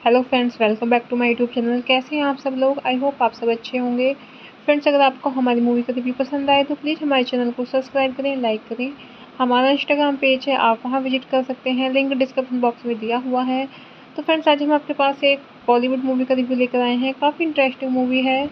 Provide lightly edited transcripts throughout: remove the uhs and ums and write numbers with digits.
Hello friends, welcome back to my YouTube channel. कैसे हैं आप सब लोग? आई होप आप सब अच्छे होंगे। फ्रेंड्स, अगर आपको हमारी मूवी का रिव्यू पसंद आए तो प्लीज़ हमारे चैनल को सब्सक्राइब करें, लाइक करें। हमारा इंस्टाग्राम पेज है, आप वहां विजिट कर सकते हैं, लिंक डिस्क्रिप्शन बॉक्स में दिया हुआ है। तो फ्रेंड्स, आज हम आपके पास एक बॉलीवुड मूवी का रिव्यू लेकर आए हैं। काफ़ी इंटरेस्टिंग मूवी है।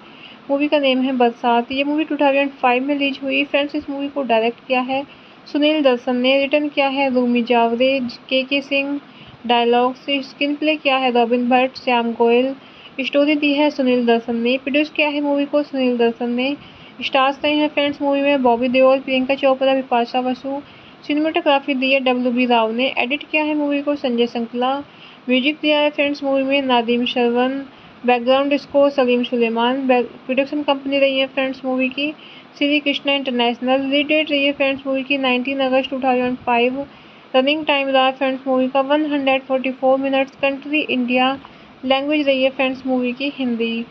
मूवी का नेम है बरसात। ये मूवी 2005 में रिलीज हुई। फ्रेंड्स, इस मूवी को डायरेक्ट किया है सुनील दर्शन ने, रिटर्न किया है रूमी जावरे, के सिंह, डायलॉग से स्क्रीन प्ले किया है रॉबिन भट्ट, श्याम गोयल, स्टोरी दी है सुनील दर्शन ने, प्रोड्यूस किया है मूवी को सुनील दर्शन ने। स्टार्स रहे हैं फ्रेंड्स मूवी में बॉबी देओल, प्रियंका चोपड़ा, बिपाशा बसु। सिनेमेटोग्राफी दी है WB राव ने। एडिट किया है मूवी को संजय संकला। म्यूजिक दिया है फ्रेंड्स मूवी में Nadeem Shravan. Background score Salim Sulaiman. Production company रही है फ्रेंड्स मूवी की Shri Krishna international. Release date रही है फ्रेंड्स मूवी की 19 अगस्त 2005। रनिंग टाइम रहा फ्रेंड्स मूवी का 144 मिनट्स। Country India. लैंग्वेज रही है फ्रेंड्स मूवी की हिंदी।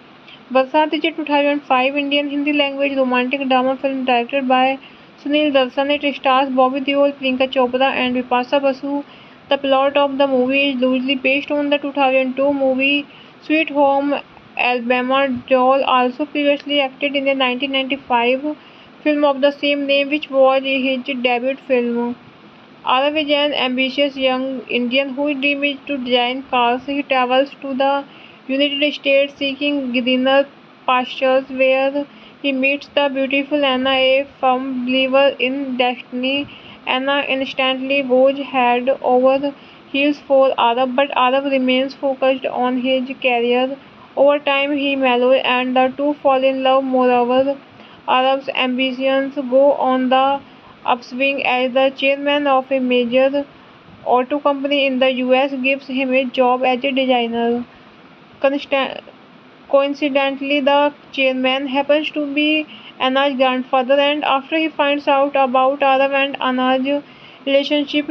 बरसात is 2005 Indian Hindi language romantic drama film directed by Sunil Darshan. It stars Bobby Deol, Priyanka Chopra and Bipasha Basu. The plot of the movie is loosely based on the 2002 movie Sweet Home Alabama. Deol also previously acted in the 1995 film of the same name, which was his debut film. Arav is an ambitious young Indian whose dream is to design cars. He travels to the United States seeking greener pastures, where he meets the beautiful Anna, a firm believer in destiny. Anna instantly goes head over heels for Arav, but Arav remains focused on his career. Over time, he mellows and the two fall in love. Moreover, Arav's ambitions go on the upswing as the chairman of a major auto company in the US gives him a job as a designer. Coincidentally, the chairman happens to be Anna's grandfather, and after he finds out about Arav and Anna's relationship,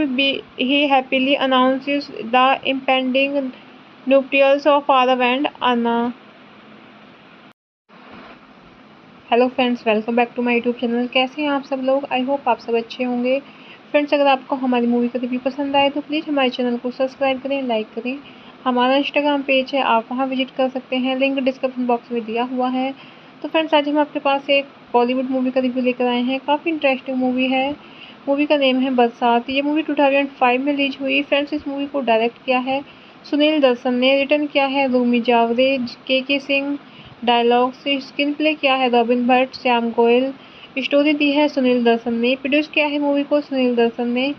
he happily announces the impending nuptials of Arav and Anna. Hello friends, welcome back to my YouTube channel. कैसे हैं आप सब लोग? I hope आप सब अच्छे होंगे। Friends, अगर आपको हमारी मूवी का रिव्यू पसंद आए तो प्लीज़ हमारे चैनल को सब्सक्राइब करें, लाइक करें। हमारा इंस्टाग्राम पेज है, आप वहां विजिट कर सकते हैं, लिंक डिस्क्रिप्शन बॉक्स में दिया हुआ है। तो फ्रेंड्स, आज हम आपके पास एक बॉलीवुड मूवी का रिव्यू लेकर आए हैं। काफ़ी इंटरेस्टिंग मूवी है। मूवी का नेम है बरसात। ये मूवी 2005 में रिलीज हुई। फ्रेंड्स, इस मूवी को डायरेक्ट किया है सुनील दर्शन ने, रिटर्न किया है रूमी जावरे, के सिंह, डायलॉग्स स्क्रीन प्ले किया है रॉबिन भट्ट, श्याम गोयल, स्टोरी दी है सुनील दर्शन ने, प्रोड्यूस किया है मूवी को सुनील दर्शन ने।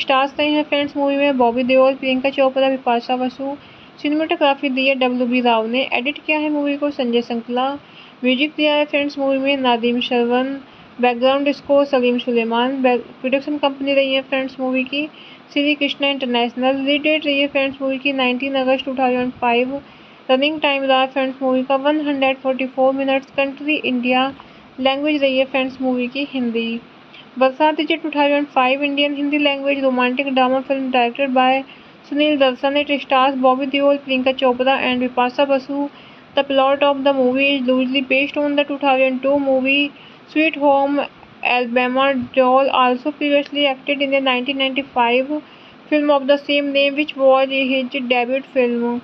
स्टार्स रहे हैं फ्रेंड्स मूवी में बॉबी देओल, प्रियंका चोपड़ा, बिपाशा बसु। सिनेमेटोग्राफी दी है WB राव ने, एडिट किया है मूवी को संजय संकला। म्यूजिक दिया है फ्रेंड्स मूवी में Nadeem Shravan, background score Salim Sulaiman. Production company रही है फ्रेंड्स मूवी की Shri Krishna international. Release date रही है फ्रेंड्स मूवी की 19 अगस्त 2005। रनिंग टाइम रहा फ्रेंड्स मूवी का 144 मिनट्स। कंट्री इंडिया, लैंग्वेज रही है फ्रेंड्स मूवी की हिंदी। बरसात is 2005 Indian Hindi language romantic drama film directed by Sunil Darshan. It stars Bobby Deol, Priyanka Chopra and Bipasha Basu. The plot of the movie is loosely based on the 2002 movie Sweet Home Alabama. Deol also previously acted in the 1995 film of the same name, which was his debut film.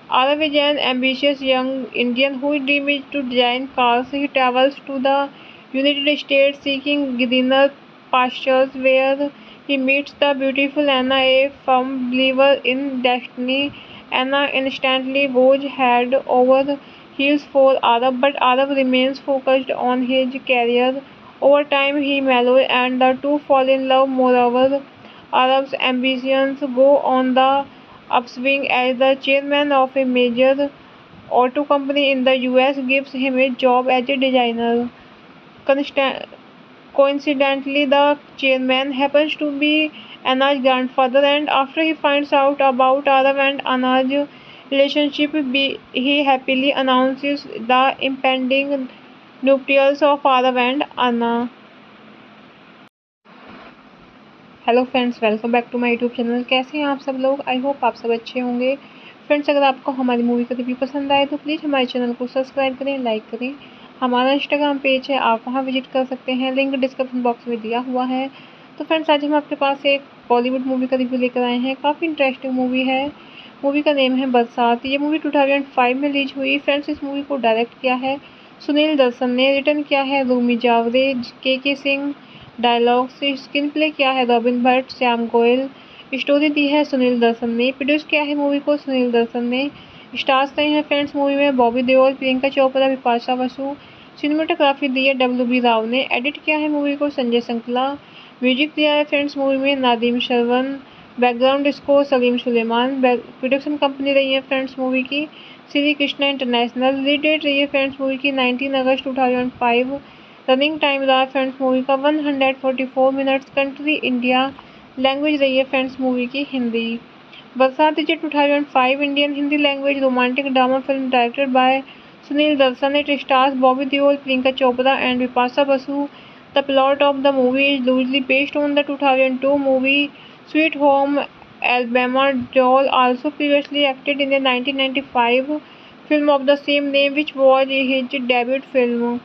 Arav is an ambitious young Indian whose dream is to design cars. He travels to the United States seeking greener pastures, where he meets the beautiful Anna, a firm believer in destiny. Anna instantly goes head over heels for Arav, but Arav remains focused on his career. Over time, he mellows and the two fall in love. Moreover, Arav's ambitions go on the upswing as the chairman of a major auto company in the US gives him a job as a designer. Coincidentally, the chairman happens to be Anna's grandfather, and after he finds out about Arav and Anna's relationship, he happily announces the impending nuptials of Arav and Anna. Hello friends, welcome back to my YouTube channel. कैसे हैं आप सब लोग? I hope आप सब अच्छे होंगे। Friends, अगर आपको हमारी मूवी का रिव्यू पसंद आए तो प्लीज़ हमारे चैनल को सब्सक्राइब करें, लाइक करें। हमारा इंस्टाग्राम पेज है, आप वहां विजिट कर सकते हैं, लिंक डिस्क्रिप्शन बॉक्स में दिया हुआ है। तो फ्रेंड्स, आज हम आपके पास एक बॉलीवुड मूवी का रिव्यू लेकर आए हैं। काफ़ी इंटरेस्टिंग मूवी है। मूवी का नेम है बरसात। ये मूवी 2005 में रिलीज हुई। फ्रेंड्स, इस मूवी को डायरेक्ट किया है सुनील दर्शन ने, रिटर्न किया है रूमी जावरे, के सिंह। डायलॉग्स स्क्रीन प्ले किया है रॉबिन भट्ट, श्याम गोयल, स्टोरी दी है सुनील दर्शन ने, प्रोड्यूस किया है मूवी को सुनील दर्शन ने। स्टार्स रहे हैं फ्रेंड्स मूवी में बॉबी देओल, प्रियंका चोपड़ा, बिपाशा बसु। सिनेमेटोग्राफी दी है WB राव ने, एडिट किया है मूवी को संजय संकला। म्यूजिक दिया है फ्रेंड्स मूवी में Nadeem Shravan, background score Salim Sulaiman. Production company रही है फ्रेंड्स मूवी की Shri Krishna international. Release date रही है फ्रेंड्स मूवी की 19 अगस्त 2005। रनिंग टाइम रहा फ्रेंड्स मूवी का 144 मिनट्स। कंट्री इंडिया, लैंग्वेज रही है फ्रेंड्स मूवी की हिंदी। बरसात is 2005 Indian Hindi language romantic drama film directed by Sunil Darshan. It stars Bobby Deol, Priyanka Chopra and Bipasha Basu. The plot of the movie is loosely based on the 2002 movie Sweet Home Alabama. Deol also previously acted in the 1995 film of the same name, which was his debut film.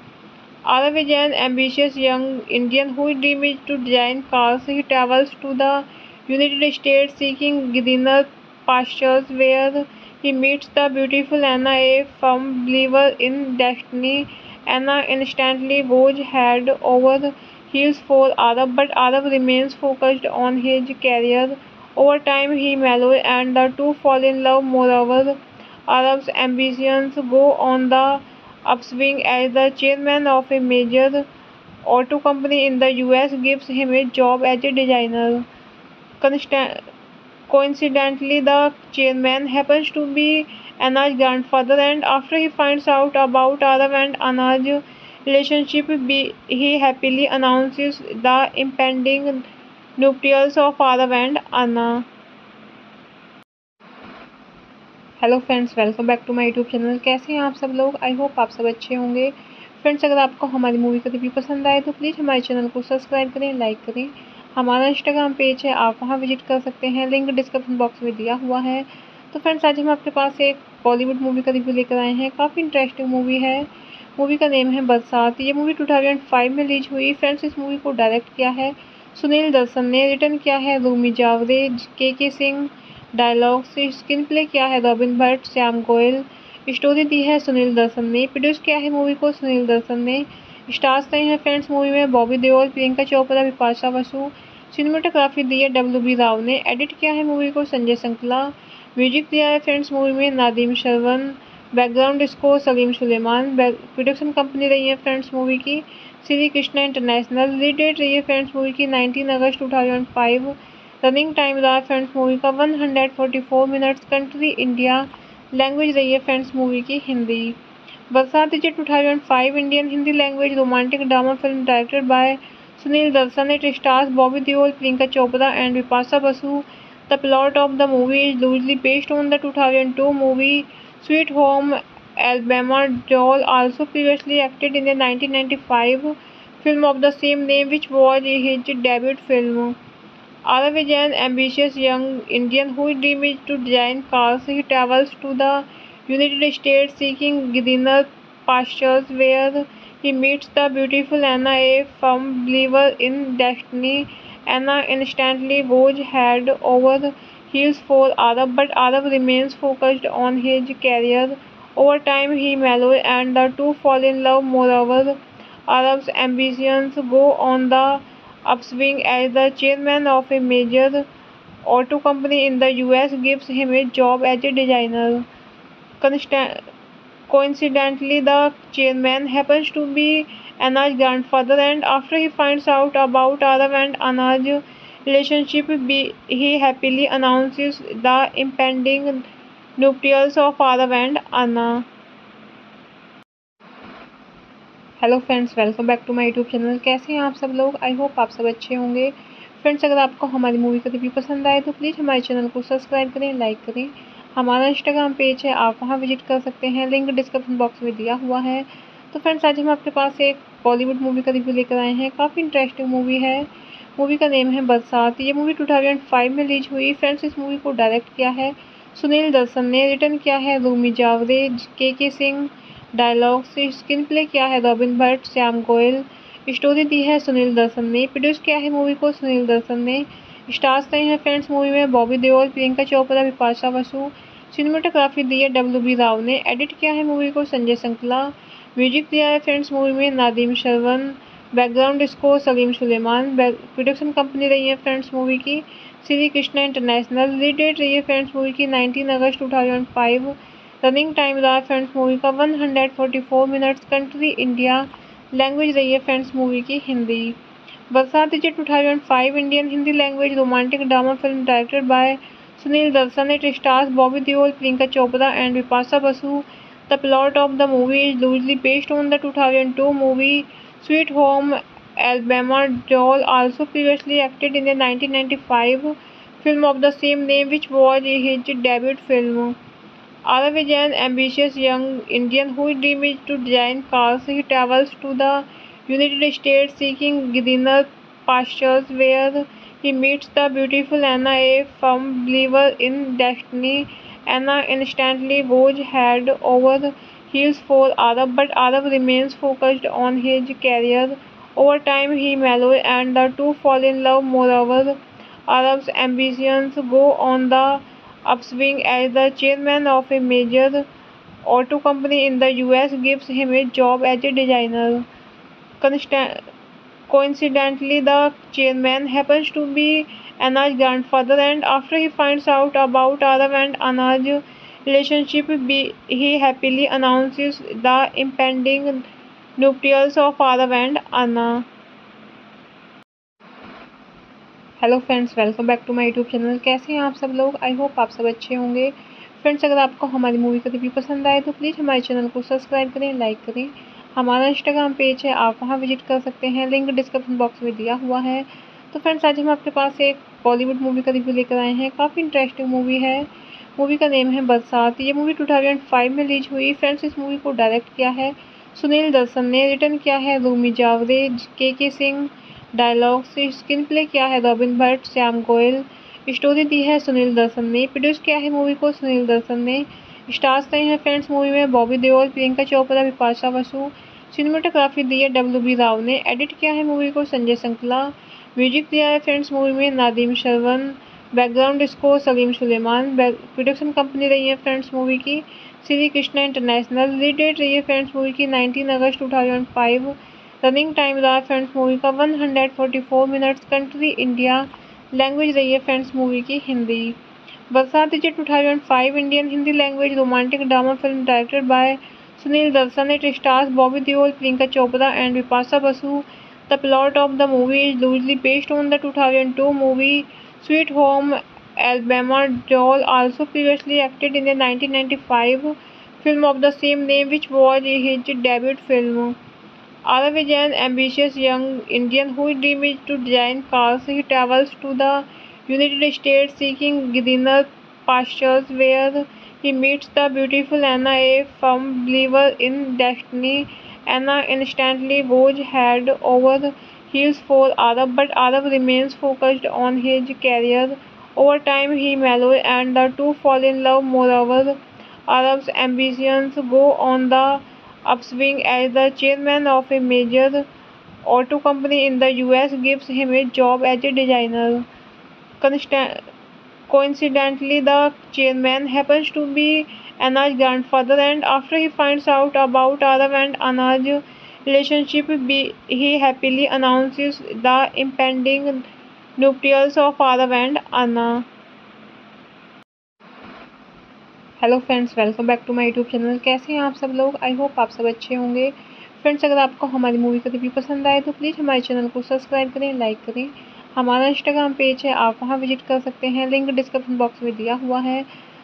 Arav is an ambitious young Indian whose dream is to design cars. He travels to the United States seeking greener pastures, where he meets the beautiful Anna, a firm believer in destiny. Anna instantly goes head over heels for Arav, but Arav remains focused on his career. Over time, he mellows and the two fall in love. Moreover, Arav's ambitions go on the upswing as the chairman of a major auto company in the US gives him a job as a designer. Coincidentally, the chairman happens to be Anna's grandfather, and after he finds out about Arav and Anna's relationship, he happily announces the impending nuptials of Arav and Anna. Hello friends, welcome back to my YouTube channel. कैसे हैं आप सब लोग? I hope आप सब अच्छे होंगे। Friends, अगर आपको हमारी मूवी का रिव्यू पसंद आए तो प्लीज़ हमारे चैनल को सब्सक्राइब करें, लाइक करें। हमारा इंस्टाग्राम पेज है, आप वहां विजिट कर सकते हैं, लिंक डिस्क्रिप्शन बॉक्स में दिया हुआ है। तो फ्रेंड्स, आज हम आपके पास एक बॉलीवुड मूवी का रिव्यू लेकर आए हैं। काफ़ी इंटरेस्टिंग मूवी है। मूवी का नेम है बरसात। ये मूवी 2005 में रिलीज हुई। फ्रेंड्स, इस मूवी को डायरेक्ट किया है सुनील दर्शन ने, रिटर्न किया है रूमी जावरे, के सिंह। डायलॉग्स स्क्रीन प्ले किया है रॉबिन भट्ट, श्याम गोयल, स्टोरी दी है सुनील दर्शन ने, प्रोड्यूस किया है मूवी को सुनील दर्शन ने। स्टार्स रहे हैं फ्रेंड्स मूवी में बॉबी देओल, प्रियंका चोपड़ा, बिपाशा बसु। सिनेमेटोग्राफी दी है WB राव ने, एडिट किया है मूवी को संजय संकला। म्यूजिक दिया है फ्रेंड्स मूवी में Nadeem Shravan, background score Salim Sulaiman. Production company रही है फ्रेंड्स मूवी की Shri Krishna international. Release date रही है फ्रेंड्स मूवी की 19 अगस्त 2005। रनिंग टाइम रहा फ्रेंड्स मूवी का 144 मिनट्स। Country India. लैंग्वेज रही है फ्रेंड्स मूवी की हिंदी। बरसात is 2005 Indian Hindi language romantic drama film directed by Sunil Darshan. It stars Bobby Deol, Priyanka Chopra and Vipasha Basu. The plot of the movie is loosely based on the 2002 movie Sweet Home Alabama. Deol also previously acted in the 1995 film of the same name, which was his debut film. Arav is an ambitious young Indian whose dream is to design cars. He travels to the United States seeking greener pastures, where he meets the beautiful Anna, a firm believer in destiny. Anna instantly goes head over heels for Arav, but Arav remains focused on his career. Over time, he mellows and the two fall in love. Moreover, Arav's ambitions go on the upswing as the chairman of a major auto company in the US gives him a job as a designer. Coincidentally, the chairman happens to be Anna's grandfather, and after he finds out about Arav and Anna's relationship, he happily announces the impending nuptials of Arav and Anna. Hello friends, welcome back to my YouTube channel. कैसे हैं आप सब लोग? I hope आप सब अच्छे होंगे। Friends, अगर आपको हमारी मूवी का रिव्यू पसंद आए तो प्लीज़ हमारे चैनल को सब्सक्राइब करें, लाइक करें। हमारा इंस्टाग्राम पेज है, आप वहां विजिट कर सकते हैं, लिंक डिस्क्रिप्शन बॉक्स में दिया हुआ है। तो फ्रेंड्स, आज हम आपके पास एक बॉलीवुड मूवी का रिव्यू लेकर आए हैं। काफ़ी इंटरेस्टिंग मूवी है। मूवी का नेम है बरसात। ये मूवी 2005 में रिलीज हुई। फ्रेंड्स, इस मूवी को डायरेक्ट किया है सुनील दर्शन ने, रिटर्न किया है रूमी जावरे, के सिंह। डायलॉग से स्क्रीन प्ले किया है रॉबिन भट्ट, श्याम गोयल। स्टोरी दी है सुनील दर्शन ने। प्रोड्यूस किया है मूवी को सुनील दर्शन ने। स्टार्स रहे हैं फ्रेंड्स मूवी में बॉबी देओल, प्रियंका चोपड़ा, विपाशा बसु। सिनेमेटोग्राफी दी है WB राव ने। एडिट किया है मूवी को संजय संकला। म्यूजिक दिया है फ्रेंड्स मूवी में Nadeem Shravan. Background score Salim Sulaiman. Production company रही है फ्रेंड्स मूवी की Shri Krishna international. Release date रही है फ्रेंड्स मूवी की 19 अगस्त 2005। रनिंग टाइम रहा फ्रेंड्स मूवी का 144 मिनट्स। Country India. लैंग्वेज रही है फ्रेंड्स मूवी की हिंदी। बरसात is 2005 Indian Hindi language romantic drama film directed by Sunil Darshan. It stars Bobby Deol, Priyanka Chopra and Vipasha Basu. The plot of the movie is loosely based on the 2002 movie Sweet Home Alabama. Deol also previously acted in the 1995 film of the same name, which was his debut film. Arav is an ambitious young Indian whose dream is to design cars. He travels to the United States seeking greener pastures, where he meets the beautiful Anna, a firm believer in destiny. Anna instantly goes head over heels for Arav, but Arav remains focused on his career. Over time, he mellows and the two fall in love. Moreover, Arav's ambitions go on the upswing as the chairman of a major auto company in the US gives him a job as a designer. Coincidentally, the chairman happens to be Anna's grandfather, and after he finds out about Arav and Anna's relationship, he happily announces the impending nuptials of Arav and Anna. Hello friends, welcome back to my YouTube channel. कैसे हैं आप सब लोग? I hope आप सब अच्छे होंगे। Friends, अगर आपको हमारी मूवी का रिव्यू पसंद आए तो प्लीज़ हमारे चैनल को सब्सक्राइब करें, लाइक करें। हमारा इंस्टाग्राम पेज है, आप वहां विजिट कर सकते हैं, लिंक डिस्क्रिप्शन बॉक्स में दिया हुआ है। तो फ्रेंड्स, आज हम आपके पास एक बॉलीवुड मूवी का रिव्यू लेकर आए हैं। काफ़ी इंटरेस्टिंग मूवी है। मूवी का नेम है बरसात। ये मूवी 2005 में रिलीज हुई। फ्रेंड्स, इस मूवी को डायरेक्ट किया है सुनील दर्शन ने, रिटर्न किया है रूमी जावरे, के सिंह। डायलॉग से स्क्रीन प्ले किया है रॉबिन भट्ट, श्याम गोयल। स्टोरी दी है सुनील दर्शन ने। प्रोड्यूस किया है मूवी को सुनील दर्शन ने। स्टार्स रहे हैं फ्रेंड्स मूवी में बॉबी देओल, प्रियंका चोपड़ा, विपाशा बसु। सिनेमेटोग्राफी दी है WB राव ने। एडिट किया है मूवी को संजय संकला। म्यूजिक दिया है फ्रेंड्स मूवी में Nadeem Shravan. Background score Salim Sulaiman. Production company रही है फ्रेंड्स मूवी की Shri Krishna international. Release date रही है फ्रेंड्स मूवी की 19 अगस्त 2005। रनिंग टाइम रहा फ्रेंड्स मूवी का 144 मिनट्स। Country India. लैंग्वेज रही है फ्रेंड्स मूवी की हिंदी। बरसात is a 2005 Indian Hindi language romantic drama film directed by Sunil Darsan. It stars Bobby Deol, Priyanka Chopra and Vipasa Basu. The plot of the movie is loosely based on the 2002 movie Sweet Home Alabama. Deol also previously acted in the 1995 film of the same name, which was his debut film. Arav is an ambitious young Indian whose dream is to design cars. He travels to the United States seeking greener pastures, where he meets the beautiful Anna, a firm believer in destiny. Anna instantly goes head over heels for Arav, but Arav remains focused on his career. Over time, he mellows and the two fall in love. Moreover, Arav's ambitions go on the upswing as the chairman of a major auto company in the US gives him a job as a designer. Coincidentally, the chairman happens to be Anna's grandfather, and after he finds out about Arav and Anna's relationship, he happily announces the impending nuptials of Arav and Anna. Hello friends, welcome back to my YouTube channel. कैसे हैं आप सब लोग? I hope आप सब अच्छे होंगे। Friends, अगर आपको हमारी मूवी का रिव्यू पसंद आए तो प्लीज़ हमारे चैनल को सब्सक्राइब करें, लाइक करें। हमारा इंस्टाग्राम पेज है, आप वहां विजिट कर सकते हैं, लिंक डिस्क्रिप्शन बॉक्स में दिया हुआ है।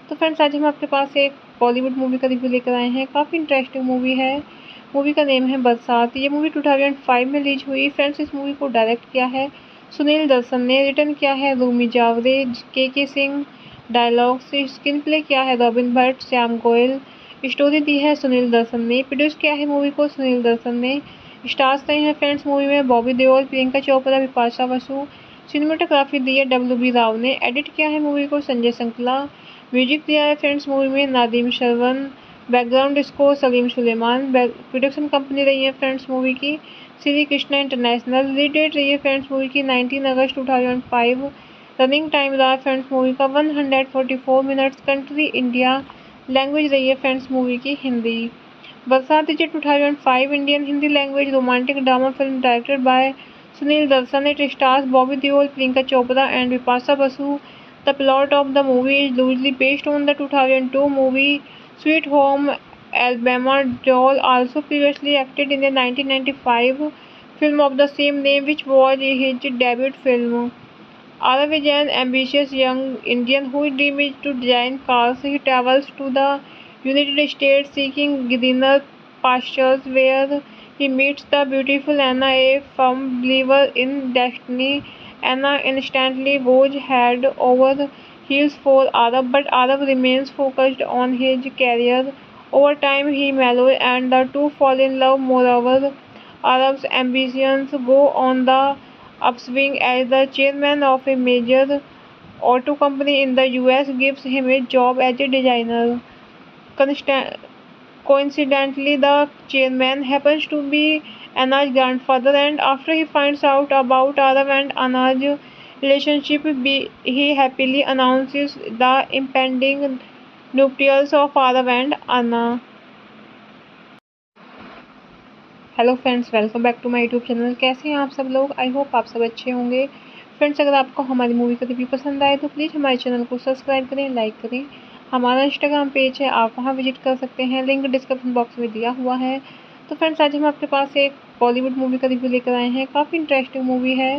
तो फ्रेंड्स, आज हम आपके पास एक बॉलीवुड मूवी का रिव्यू लेकर आए हैं। काफ़ी इंटरेस्टिंग मूवी है। मूवी का नेम है बरसात। ये मूवी 2005 में रिलीज हुई। फ्रेंड्स, इस मूवी को डायरेक्ट किया है सुनील दर्शन ने, रिटर्न किया है रूमी जावरे, के सिंह, डायलॉग से स्क्रीन प्ले किया है रॉबिन भट्ट, श्याम गोयल, स्टोरी दी है सुनील दर्शन ने, प्रोड्यूस किया है मूवी को सुनील दर्शन ने। स्टार्स रहे हैं फ्रेंड्स मूवी में बॉबी देओल, प्रियंका चोपड़ा, विपाशा बसु। सिनेमेटोग्राफी दी है WB राव ने। एडिट किया है मूवी को संजय संकला। म्यूजिक दिया है फ्रेंड्स मूवी में Nadeem Shravan. Background score Salim Sulaiman. Production company रही है फ्रेंड्स मूवी की Shri Krishna international. Release date रही है फ्रेंड्स मूवी की 19 अगस्त 2005। रनिंग टाइम रहा फ्रेंड्स मूवी का 144 मिनट्स। Country India. लैंग्वेज रही है फ्रेंड्स मूवी की हिंदी। बरसात is a 2005 Indian Hindi language romantic drama film directed by Sunil Darshan. It stars Bobby Deol, Priyanka Chopra and Vipasa Basu. The plot of the movie is loosely based on the 2002 movie Sweet Home Alabama. Deol also previously acted in the 1995 film of the same name, which was his debut film. Arav is an ambitious young Indian whose dream is to design cars. He travels to the United States seeking greener pastures, where he meets the beautiful Anna, a firm believer in destiny. Anna instantly goes head over heels for Arav, but Arav remains focused on his career. Over time, he mellows and the two fall in love. Moreover, Arav's ambitions go on the upswing as the chairman of a major auto company in the US gives him a job as a designer. Coincidentally, the chairman happens to be Anna's grandfather, and after he finds out about Arav and Anna's relationship, he happily announces the impending nuptials of Arav and Anna. Hello friends, welcome back to my YouTube channel. कैसे हैं आप सब लोग? I hope आप सब अच्छे होंगे। Friends, अगर आपको हमारी मूवी का रिव्यू पसंद आए तो प्लीज़ हमारे चैनल को सब्सक्राइब करें, लाइक करें। हमारा इंस्टाग्राम पेज है, आप वहां विजिट कर सकते हैं, लिंक डिस्क्रिप्शन बॉक्स में दिया हुआ है। तो फ्रेंड्स, आज हम आपके पास एक बॉलीवुड मूवी का रिव्यू लेकर आए हैं। काफ़ी इंटरेस्टिंग मूवी है।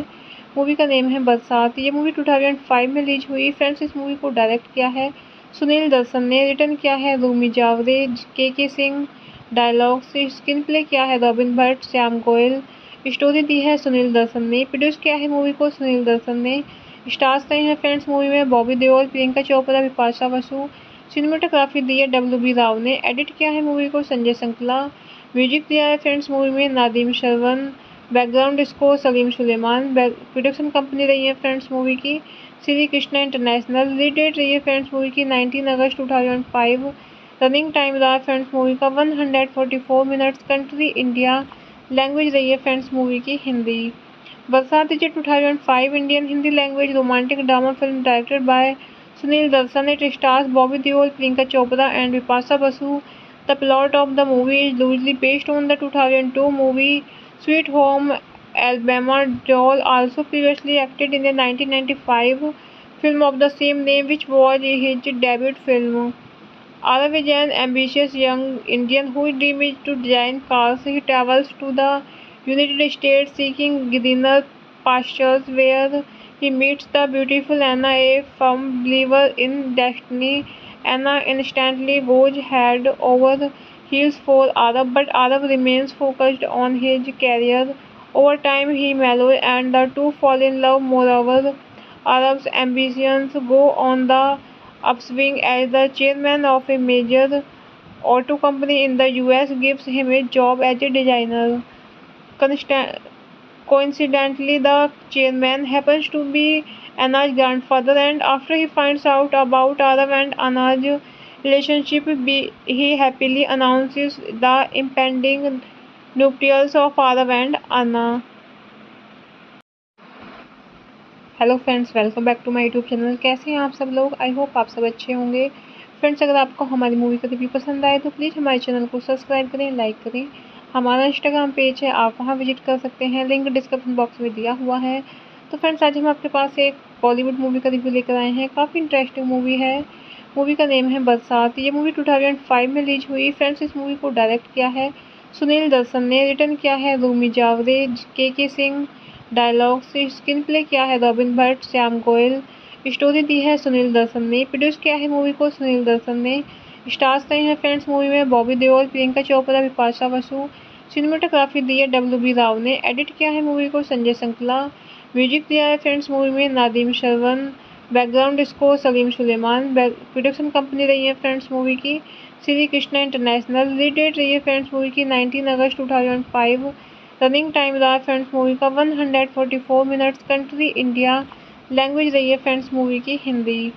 मूवी का नेम है बरसात। ये मूवी 2005 में रिलीज हुई। फ्रेंड्स, इस मूवी को डायरेक्ट किया है सुनील दर्शन ने, रिटर्न किया है रूमी जावरे, के सिंह, डायलॉग से स्क्रीन प्ले किया है रॉबिन भट्ट, श्याम गोयल, स्टोरी दी है सुनील दर्शन ने, प्रोड्यूस किया है मूवी को सुनील दर्शन ने। स्टार्स रहे हैं फ्रेंड्स मूवी में बॉबी देओल, प्रियंका चोपड़ा, विपाशा बसु। सिनेमेटोग्राफी दी है WB राव ने। एडिट किया है मूवी को संजय संकला। म्यूजिक दिया है फ्रेंड्स मूवी में Nadeem Shravan. Background score Salim Sulaiman. Production company रही है फ्रेंड्स मूवी की Shri Krishna international. Release date रही है फ्रेंड्स मूवी की 19 अगस्त 2005। रनिंग टाइम रहा फ्रेंड्स मूवी का 144 मिनट्स। Country India. लैंग्वेज रही है फ्रेंड्स मूवी की हिंदी। बरसात is a 2005 Indian Hindi language romantic drama film directed by Sunil Darshan. It stars Bobby Deol, Priyanka Chopra and Vipasa Basu. The plot of the movie is loosely based on the 2002 movie Sweet Home Alabama. Deol also previously acted in the 1995 film of the same name, which was his debut film. Arav is an ambitious young Indian whose dream is to design cars. He travels to the United States seeking greener pastures where he meets the beautiful Anna, a firm believer in destiny. Anna instantly goes head over heels for Arav, but Arav remains focused on his career. Over time, he mellows and the two fall in love. Moreover, Arav's ambitions go on the upswing as the chairman of a major auto company in the US gives him a job as a designer. Coincidentally, the chairman happens to be Anna's grandfather, and after he finds out about Arav and Anna's relationship, he happily announces the impending nuptials of Arav and Anna. Hello friends, welcome back to my YouTube channel. कैसे हैं आप सब लोग? I hope आप सब अच्छे होंगे। Friends, अगर आपको हमारी मूवी का रिव्यू पसंद आए तो प्लीज़ हमारे चैनल को सब्सक्राइब करें, लाइक करें। हमारा इंस्टाग्राम पेज है, आप वहां विजिट कर सकते हैं, लिंक डिस्क्रिप्शन बॉक्स में दिया हुआ है। तो फ्रेंड्स, आज हम आपके पास एक बॉलीवुड मूवी का रिव्यू लेकर आए हैं। काफ़ी इंटरेस्टिंग मूवी है। मूवी का नेम है बरसात। ये मूवी 2005 में रिलीज हुई। फ्रेंड्स, इस मूवी को डायरेक्ट किया है सुनील दर्शन ने, रिटर्न किया है रूमी जावरे, के सिंह, डायलॉग से स्क्रीन प्ले किया है रॉबिन भट्ट, श्याम गोयल, स्टोरी दी है सुनील दर्शन ने, प्रोड्यूस किया है मूवी को सुनील दर्शन ने। स्टार्स रहे हैं फ्रेंड्स मूवी में बॉबी देओल, प्रियंका चोपड़ा, बिपाशा बसु। सिनेमेटोग्राफी दी है WB राव ने। एडिट किया है मूवी को संजय संकला। म्यूजिक दिया है फ्रेंड्स मूवी में Nadeem Shravan. Background score Salim Sulaiman. Production company रही है फ्रेंड्स मूवी की Shri Krishna international. Release date रही है फ्रेंड्स मूवी की 19 अगस्त 2005। रनिंग टाइम रहा फ्रेंड्स मूवी का 144 मिनट्स। Country India. लैंग्वेज रही है फ्रेंड्स मूवी की हिंदी।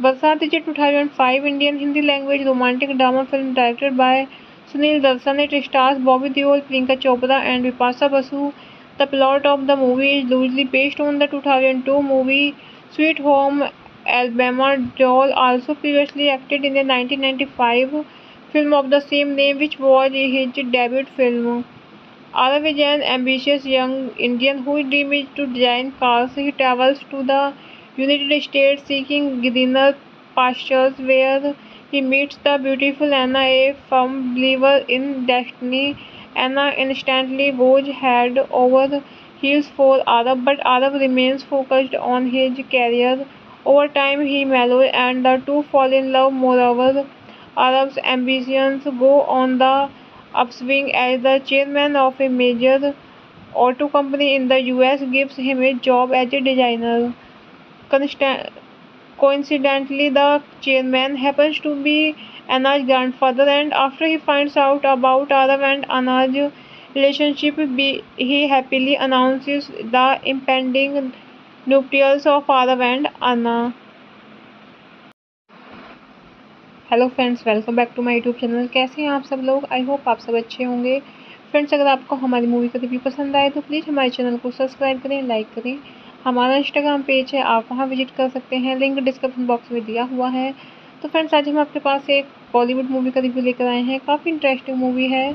बरसात is 2005 Indian Hindi language romantic drama film directed by Sunil Darshan. It stars Bobby Deol, Priyanka Chopra and Bipasha Basu. The plot of the movie is loosely based on the 2002 movie sweet home Alabama. Joel also previously acted in the 1995 film of the same name, which was his debut film. Arav is an ambitious young Indian whose dream is to design cars. He travels to the United States seeking greener pastures where he meets the beautiful Anna, a firm believer in destiny. Anna instantly goes head over heels for Arav, but Arav remains focused on his career. Over time, he mellows and the two fall in love. Moreover, Arav's ambitions go on the upswing as the chairman of a major auto company in the US gives him a job as a designer. Coincidentally, the chairman happens to be Anna's grandfather, and after he finds out about Arav and Anna's relationship, he happily announces the impending nuptials of Arav and Anna. Hello friends, welcome back to my YouTube channel. कैसे हैं आप सब लोग? I hope आप सब अच्छे होंगे। Friends, अगर आपको हमारी मूवी का रिव्यू पसंद आए तो प्लीज़ हमारे चैनल को सब्सक्राइब करें, लाइक करें। हमारा इंस्टाग्राम पेज है, आप वहां विजिट कर सकते हैं, लिंक डिस्क्रिप्शन बॉक्स में दिया हुआ है। तो फ्रेंड्स, आज हम आपके पास एक बॉलीवुड मूवी का रिव्यू लेकर आए हैं। काफ़ी इंटरेस्टिंग मूवी है।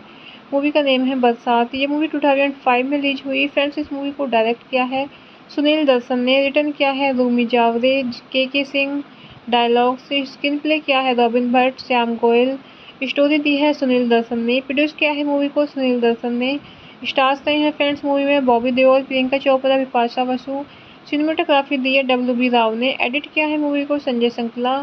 मूवी का नेम है बरसात। ये मूवी 2005 में रिलीज हुई। फ्रेंड्स, इस मूवी को डायरेक्ट किया है सुनील दर्शन ने, रिटर्न किया है रूमी जावरे, के सिंह, डायलॉग से स्क्रीन प्ले किया है रॉबिन भट्ट, श्याम गोयल, स्टोरी दी है सुनील दर्शन ने, प्रोड्यूस किया है मूवी को सुनील दर्शन ने। स्टार्स रहे हैं फ्रेंड्स मूवी में बॉबी देओल, प्रियंका चोपड़ा, बिपाशा बसु। सिनेमेटोग्राफी दी है WB राव ने। एडिट किया है मूवी को संजय संकला।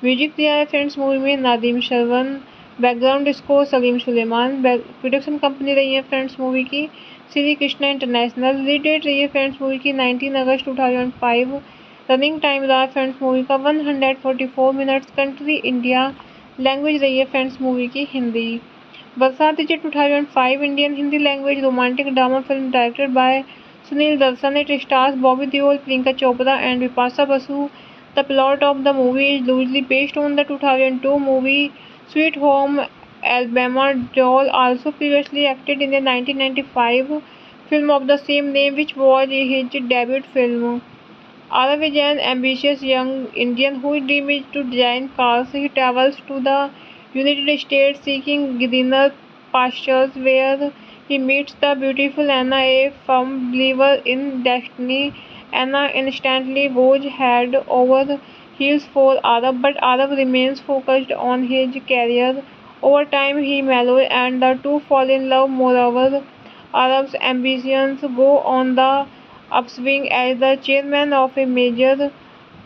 म्यूजिक दिया है फ्रेंड्स मूवी में Nadeem Shravan. Background score Salim Sulaiman. Production company रही है फ्रेंड्स मूवी की Shri Krishna international. Release date रही है फ्रेंड्स मूवी की 19 अगस्त 2005। रनिंग टाइम रहा फ्रेंड्स मूवी का 144 मिनट्स। Country India. लैंग्वेज रही है फ्रेंड्स मूवी की हिंदी। बरसात is 2005 Indian Hindi language romantic drama film directed by Sunil Darshan. It stars Bobby Deol, Priyanka Chopra and Bipasha Basu. The plot of the movie is loosely based on the 2002 movie sweet home Alabama. Joel also previously acted in the 1995 film of the same name, which was his debut film. Arav is an ambitious young Indian whose dream is to design cars. He travels to the United States seeking greener pastures where he meets the beautiful Anna, a firm believer in destiny. Anna instantly goes head over heels for Arab, but Arab remains focused on his career. Over time, he mellows and the two fall in love. Moreover, Arab's ambitions go on the upswing as the chairman of a major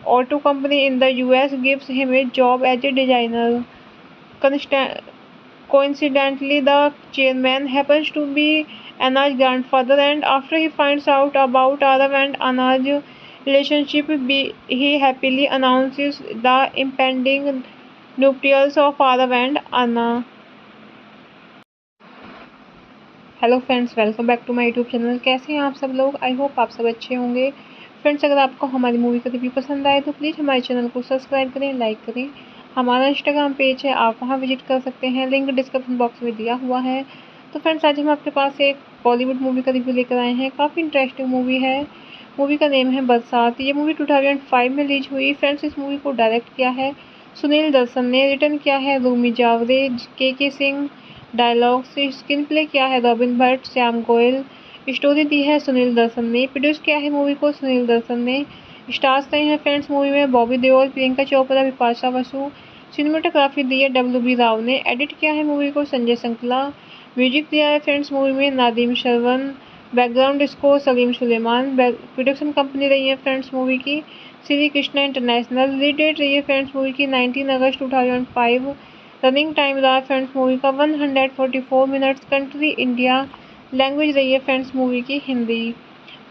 auto company in the US gives him a job as a designer. Consta- Coincidentally, the chairman happens to be Anna's grandfather, and after he finds out about Arav and Anna's relationship, he happily announces the impending nuptials of Arav and Anna. Hello friends, welcome back to my YouTube channel. कैसे हैं आप सब लोग? I hope आप सब अच्छे होंगे। Friends, अगर आपको हमारी मूवी का रिव्यू पसंद आए तो प्लीज़ हमारे चैनल को सब्सक्राइब करें, लाइक करें। हमारा इंस्टाग्राम पेज है, आप वहां विजिट कर सकते हैं, लिंक डिस्क्रिप्शन बॉक्स में दिया हुआ है। तो फ्रेंड्स, आज हम आपके पास एक बॉलीवुड मूवी का रिव्यू लेकर आए हैं। काफ़ी इंटरेस्टिंग मूवी है। मूवी का नेम है बरसात। ये मूवी 2005 में रिलीज हुई। फ्रेंड्स, इस मूवी को डायरेक्ट किया है सुनील दर्शन ने, रिटर्न किया है रूमी जावरे, के सिंह, डायलॉग से स्क्रीन प्ले किया है रॉबिन भट्ट, श्याम गोयल, स्टोरी दी है सुनील दर्शन ने, प्रोड्यूस किया है मूवी को सुनील दर्शन ने। स्टार्स रहे हैं फ्रेंड्स मूवी में बॉबी देओल, प्रियंका चोपड़ा, बिपाशा बसु। सिनेमेटोग्राफी दी है WB राव ने। एडिट किया है मूवी को संजय संकला। म्यूजिक दिया है फ्रेंड्स मूवी में Nadeem Shravan. Background score Salim Sulaiman. Production company रही है फ्रेंड्स मूवी की Shri Krishna international. Release date रही है फ्रेंड्स मूवी की 19 अगस्त 2005। रनिंग टाइम रहा फ्रेंड्स मूवी का 144 मिनट्स। Country India. लैंग्वेज रही है फ्रेंड्स मूवी की हिंदी।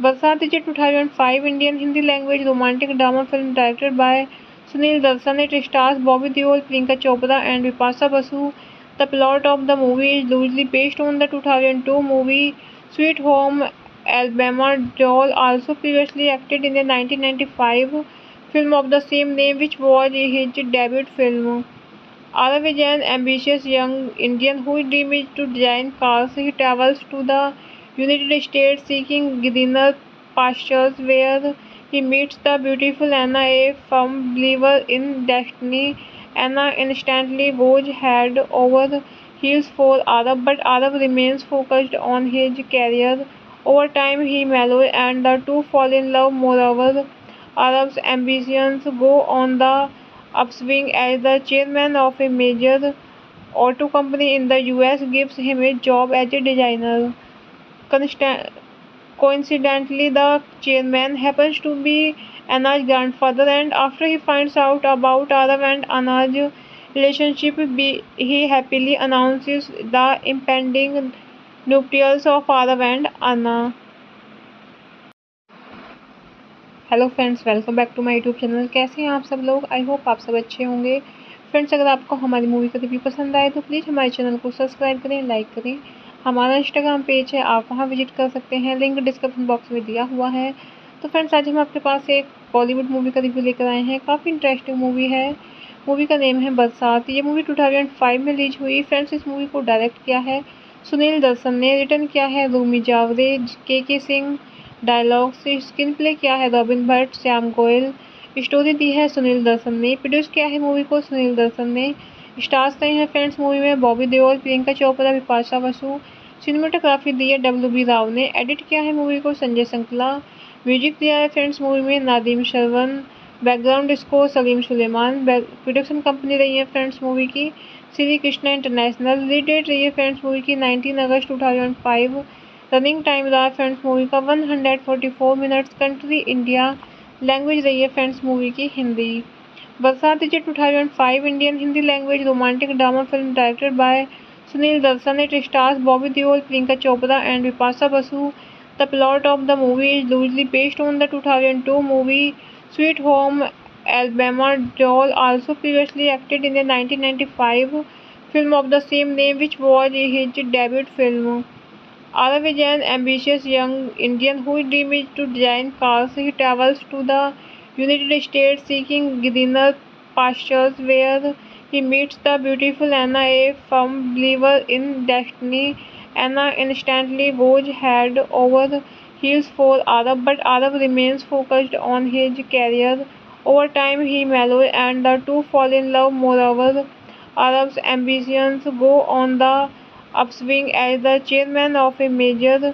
बरसात is 2005 Indian Hindi language romantic drama film directed by Sunil Darshan. It stars Bobby Deol, Priyanka Chopra and Bipasha Basu. The plot of the movie is loosely based on the 2002 movie sweet home Alabama. Joel also previously acted in the 1995 film of the same name, which was his debut film. Arav is an ambitious young Indian whose dream is to design cars. He travels to the United States seeking greener pastures, where he meets the beautiful Anna, a firm believer in destiny. Anna instantly goes head over heels for Arav, but Arav remains focused on his career. Over time, he mellows and the two fall in love. Moreover, Arav's ambitions go on the upswing as the chairman of a major auto company in the US gives him a job as a designer. Coincidentally, the chairman happens to be Anna's grandfather, and after he finds out about Arav and Anna's relationship, he happily announces the impending nuptials of Arav and Anna. Hello friends, welcome back to my YouTube channel. कैसे हैं आप सब लोग? I hope आप सब अच्छे होंगे। Friends, अगर आपको हमारी मूवी का रिव्यू पसंद आए तो प्लीज़ हमारे चैनल को सब्सक्राइब करें, लाइक करें। हमारा इंस्टाग्राम पेज है, आप वहां विजिट कर सकते हैं, लिंक डिस्क्रिप्शन बॉक्स में दिया हुआ है। तो फ्रेंड्स, आज हम आपके पास एक बॉलीवुड मूवी का रिव्यू लेकर आए हैं। काफ़ी इंटरेस्टिंग मूवी है। मूवी का नेम है बरसात। ये मूवी 2005 में रिलीज हुई। फ्रेंड्स, इस मूवी को डायरेक्ट किया है सुनील दर्शन ने, रिटर्न किया है रूमी जावरे, के सिंह, डायलॉग से स्क्रीन प्ले किया है रॉबिन भट्ट, श्याम गोयल, स्टोरी दी है सुनील दर्शन ने, प्रोड्यूस किया है मूवी को सुनील दर्शन ने। स्टार्स रहे हैं फ्रेंड्स मूवी में बॉबी देओल, प्रियंका चोपड़ा, बिपाशा बसु। सिनेमेटोग्राफी दी है WB राव ने। एडिट किया है मूवी को संजय संकला। म्यूजिक दिया है फ्रेंड्स मूवी में Nadeem Shravan. Background score Salim Sulaiman. Production company रही है फ्रेंड्स मूवी की Shri Krishna international. Release date रही है फ्रेंड्स मूवी की 19 अगस्त 2005। रनिंग टाइम रहा फ्रेंड्स मूवी का 144 मिनट्स। Country India. लैंग्वेज रही है फ्रेंड्स मूवी की हिंदी। बरसात is 2005 Indian Hindi language romantic drama film directed by Sunil Darshan. It stars Bobby Deol, Priyanka Chopra and Bipasha Basu. The plot of the movie is loosely based on the 2002 movie sweet home Alabama. Joel also previously acted in the 1995 film of the same name, which was his debut film. Arav is an ambitious young Indian whose dream is to design cars. He travels to the United States seeking greener pastures, where he meets the beautiful Anna, a firm believer in destiny. Anna instantly goes head over heels for Arav, but Arav remains focused on his career. Over time, he mellows and the two fall in love. Moreover, Arav's ambitions go on the upswing as the chairman of a major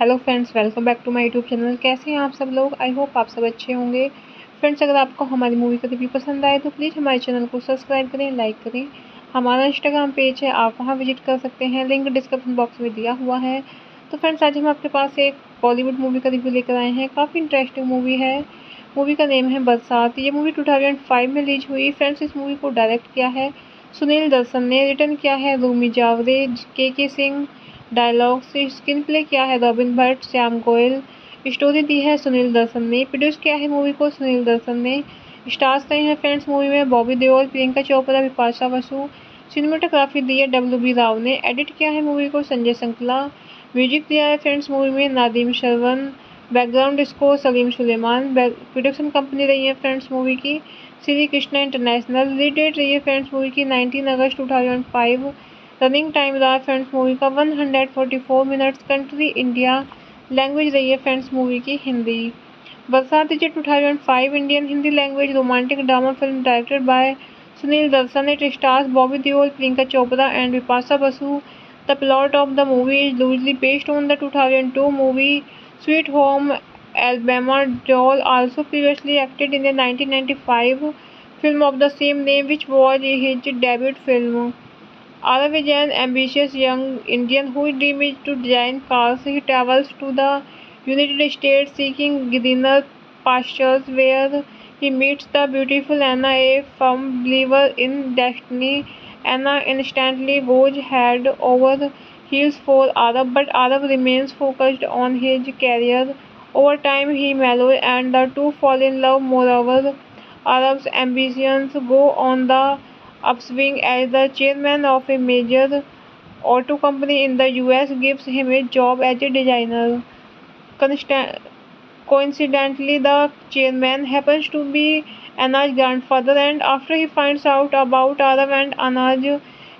hello friends, welcome back to my YouTube channel. कैसे हैं आप सब लोग? I hope आप सब अच्छे होंगे। Friends, अगर आपको हमारी मूवी का रिव्यू पसंद आए तो प्लीज़ हमारे चैनल को सब्सक्राइब करें, लाइक करें। हमारा इंस्टाग्राम पेज है, आप वहां विजिट कर सकते हैं, लिंक डिस्क्रिप्शन बॉक्स में दिया हुआ है। तो फ्रेंड्स, आज हम आपके पास एक बॉलीवुड मूवी का रिव्यू लेकर आए हैं। काफ़ी इंटरेस्टिंग मूवी है। मूवी का नेम है बरसात। ये मूवी 2005 में रिलीज हुई। फ्रेंड्स, इस मूवी को डायरेक्ट किया है सुनील दर्शन ने, रिटर्न किया है रूमी जावरे, के सिंह, डायलॉग से स्क्रीन प्ले किया है रॉबिन भट्ट, श्याम गोयल, स्टोरी दी है सुनील दर्शन ने, प्रोड्यूस किया है मूवी को सुनील दर्शन ने। स्टार्स रहे हैं फ्रेंड्स मूवी में बॉबी देओल, प्रियंका चोपड़ा, बिपाशा बसु। सिनेमेटोग्राफी दी है WB राव ने। एडिट किया है मूवी को संजय संकला। म्यूजिक दिया है फ्रेंड्स मूवी में Nadeem Shravan. Background score Salim Sulaiman. Production company रही है फ्रेंड्स मूवी की Shri Krishna international. Release date रही है फ्रेंड्स मूवी की 19 अगस्त 2005। रनिंग टाइम रहा फ्रेंड्स मूवी का 144 मिनट्स। Country India. लैंग्वेज रही है फ्रेंड्स मूवी की हिंदी। बरसात is 2005 Indian Hindi language romantic drama film directed by Sunil Darshan. It stars Bobby Deol, Priyanka Chopra and Bipasha Basu. The plot of the movie is loosely based on the 2002 movie Sweet Home Alabama. Deol also previously acted in the 1995 film of the same name, which was his debut film. Arav is an ambitious young Indian whose dream is to design cars. He travels to the United States seeking greener pastures, where he meets the beautiful Anna, a firm believer in destiny. Anna instantly goes head over heels for Arav, but Arav remains focused on his career. Over time, he mellows and the two fall in love. Moreover, Arav's ambitions go on the upswing as the chairman of a major auto company in the US gives him a job as a designer. Coincidentally, the chairman happens to be Anna's grandfather, and after he finds out about Arav and Anna's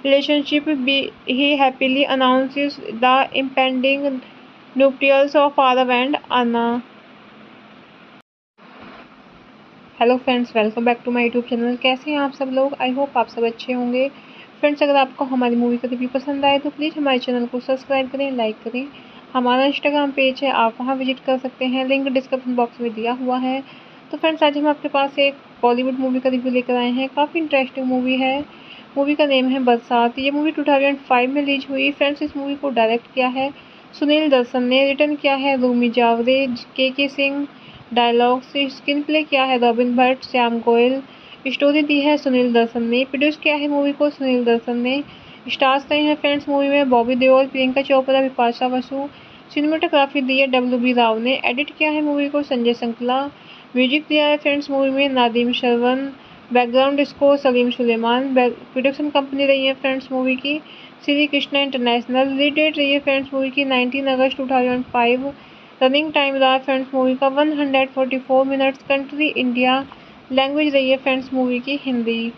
relationship, he happily announces the impending nuptials of Arav and Anna. Hello friends, welcome back to my YouTube channel. कैसे हैं आप सब लोग? I hope आप सब अच्छे होंगे। Friends, अगर आपको हमारी मूवी का रिव्यू पसंद आए तो प्लीज़ हमारे चैनल को सब्सक्राइब करें, लाइक करें। हमारा इंस्टाग्राम पेज है, आप वहां विजिट कर सकते हैं, लिंक डिस्क्रिप्शन बॉक्स में दिया हुआ है। तो फ्रेंड्स, आज हम आपके पास एक बॉलीवुड मूवी का रिव्यू लेकर आए हैं। काफ़ी इंटरेस्टिंग मूवी है। मूवी का नेम है बरसात। ये मूवी 2005 में रिलीज हुई। फ्रेंड्स, इस मूवी को डायरेक्ट किया है सुनील दर्शन ने, रिटर्न किया है रूमी जावरे, के सिंह, डायलॉग से स्क्रीन प्ले किया है रॉबिन भट्ट, श्याम गोयल, स्टोरी दी है सुनील दर्शन ने, प्रोड्यूस किया है मूवी को सुनील दर्शन ने। स्टार्स रहे हैं फ्रेंड्स मूवी में बॉबी देओल, प्रियंका चोपड़ा, बिपाशा बसु। सिनेमेटोग्राफी दी है WB राव ने। एडिट किया है मूवी को संजय संकला। म्यूजिक दिया है फ्रेंड्स मूवी में Nadeem Shravan. Background score Salim Sulaiman. Production company रही है फ्रेंड्स मूवी की Shri Krishna international. Release date रही है फ्रेंड्स मूवी की 19 अगस्त 2005। रनिंग टाइम रहा फ्रेंड्स मूवी का 144 मिनट्स। Country India. लैंग्वेज रही है फ्रेंड्स मूवी की हिंदी।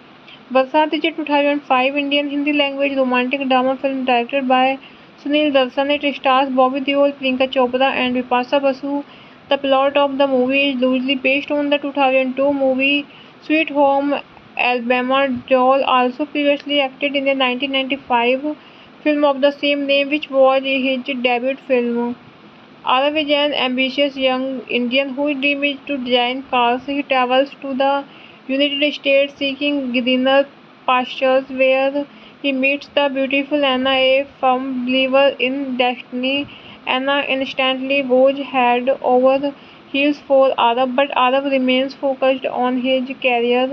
बरसात is 2005 Indian Hindi language romantic drama film directed by Sunil Darshan. It stars Bobby Deol, Priyanka Chopra and Bipasha Basu. The plot of the movie is loosely based on the 2002 movie Sweet Home Alabama. Deol also previously acted in the 1995 film of the same name, which was his debut film. Arav is an ambitious young Indian whose dream is to design cars. He travels to the United States seeking greener pastures, where he meets the beautiful Anna, a firm believer in destiny. Anna instantly goes head over heels for Arav, but Arav remains focused on his career.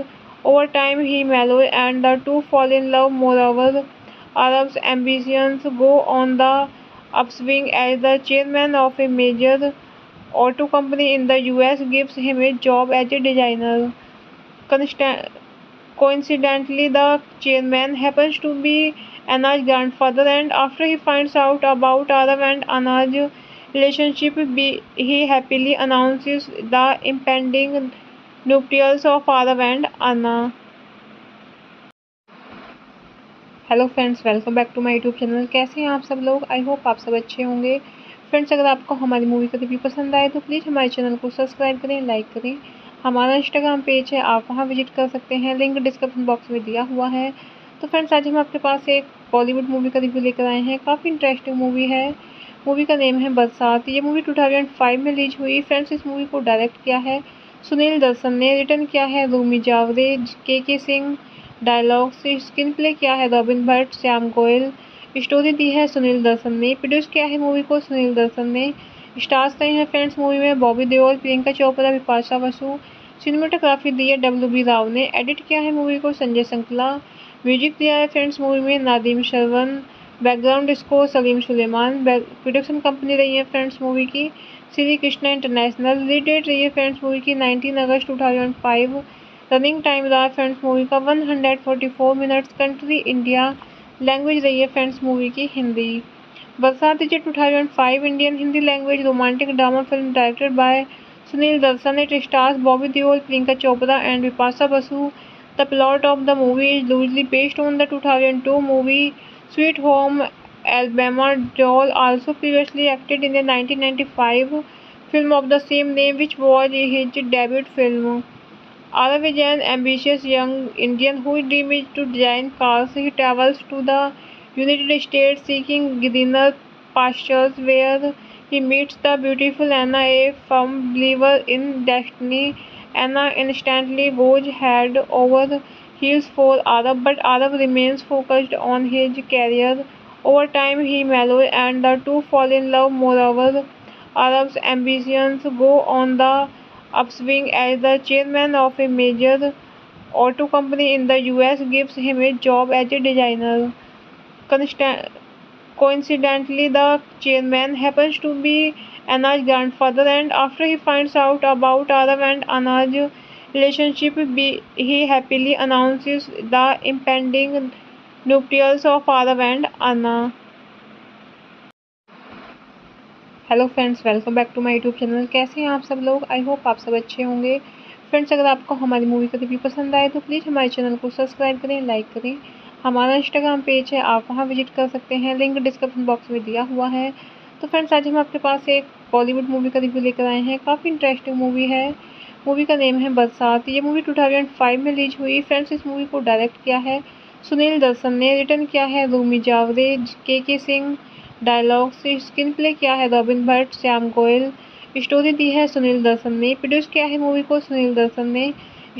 Over time, he mellows and the two fall in love. Moreover, Arav's ambitions go on the upswing as the chairman of a major auto company in the US gives him a job as a designer. Coincidentally, the chairman happens to be Anna's grandfather, and after he finds out about Arav and Anna's relationship, he happily announces the impending nuptials of Arav and Anna. Hello friends, welcome back to my YouTube channel. कैसे हैं आप सब लोग? I hope आप सब अच्छे होंगे। Friends, अगर आपको हमारी मूवी का रिव्यू पसंद आए तो प्लीज़ हमारे चैनल को सब्सक्राइब करें, लाइक करें। हमारा इंस्टाग्राम पेज है, आप वहां विजिट कर सकते हैं, लिंक डिस्क्रिप्शन बॉक्स में दिया हुआ है। तो फ्रेंड्स, आज हम आपके पास एक बॉलीवुड मूवी का रिव्यू लेकर आए हैं। काफ़ी इंटरेस्टिंग मूवी है। मूवी का नेम है बरसात। ये मूवी 2005 में रिलीज हुई। फ्रेंड्स, इस मूवी को डायरेक्ट किया है सुनील दर्शन ने, रिटर्न किया है रूमी जावरे, के सिंह, डायलॉग से स्क्रीन प्ले किया है रॉबिन भट्ट, श्याम गोयल, स्टोरी दी है सुनील दर्शन ने, प्रोड्यूस किया है मूवी को सुनील दर्शन ने। स्टार्स रहे हैं फ्रेंड्स मूवी में बॉबी देओल, प्रियंका चोपड़ा, बिपाशा बसु। सिनेमेटोग्राफी दी है WB राव ने। एडिट किया है मूवी को संजय संकला। म्यूजिक दिया है फ्रेंड्स मूवी में Nadeem Shravan. Background score Salim Sulaiman. Production company रही है फ्रेंड्स मूवी की Shri Krishna international. Release date रही है फ्रेंड्स मूवी की 19 अगस्त 2005। रनिंग टाइम रहा फ्रेंड्स मूवी का 144 मिनट्स। Country India. लैंग्वेज रही है फ्रेंड्स मूवी की हिंदी। बरसात is 2005 Indian Hindi language romantic drama film directed by Sunil Darshan. It stars Bobby Deol, Priyanka Chopra and Bipasha Basu. The plot of the movie is loosely based on the 2002 movie Sweet Home Alabama. Deol also previously acted in the 1995 film of the same name, which was his debut film. Arav is an ambitious young Indian whose dream is to design cars. He travels to the United States seeking greener pastures, where he meets the beautiful Anna, a firm believer in destiny. Anna instantly goes head over heels for Arav, but Arav remains focused on his career. Over time, he mellows and the two fall in love. Moreover, Arav's ambitions go on the upswing as the chairman of a major auto company in the US gives him a job as a designer. Coincidentally, the chairman happens to be Anna's grandfather, and after he finds out about Arav and Anna's relationship, he happily announces the impending nuptials of Arav and Anna. Hello friends, welcome back to my YouTube channel. कैसे हैं आप सब लोग? I hope आप सब अच्छे होंगे। Friends, अगर आपको हमारी मूवी का रिव्यू पसंद आए तो प्लीज़ हमारे चैनल को सब्सक्राइब करें, लाइक करें। हमारा इंस्टाग्राम पेज है, आप वहां विजिट कर सकते हैं, लिंक डिस्क्रिप्शन बॉक्स में दिया हुआ है। तो फ्रेंड्स, आज हम आपके पास एक बॉलीवुड मूवी का रिव्यू लेकर आए हैं। काफ़ी इंटरेस्टिंग मूवी है। मूवी का नेम है बरसात। ये मूवी 2005 में रिलीज हुई। फ्रेंड्स, इस मूवी को डायरेक्ट किया है सुनील दर्शन ने, रिटर्न किया है रूमी जावरे, के सिंह, डायलॉग्स स्क्रीन प्ले किया है रॉबिन भट्ट, श्याम गोयल, स्टोरी दी है सुनील दर्शन ने, प्रोड्यूस किया है मूवी को सुनील दर्शन ने।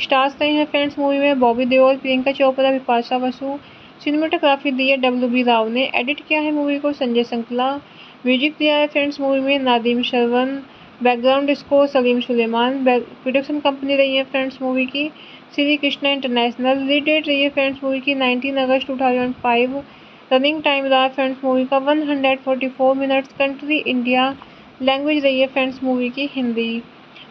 स्टार्स रहे हैं फ्रेंड्स मूवी में बॉबी देओल, प्रियंका चोपड़ा, बिपाशा बसु। सिनेमेटोग्राफी दी है WB राव ने, एडिट किया है मूवी को संजय संकला। म्यूजिक दिया है फ्रेंड्स मूवी में Nadeem Shravan, background score Salim Sulaiman. Production company रही है फ्रेंड्स मूवी की Shri Krishna international. Release date रही है फ्रेंड्स मूवी की 19 अगस्त 2005। रनिंग टाइम रहा फ्रेंड्स मूवी का 144 मिनट्स। कंट्री इंडिया, लैंग्वेज रही है फ्रेंड्स मूवी की हिंदी।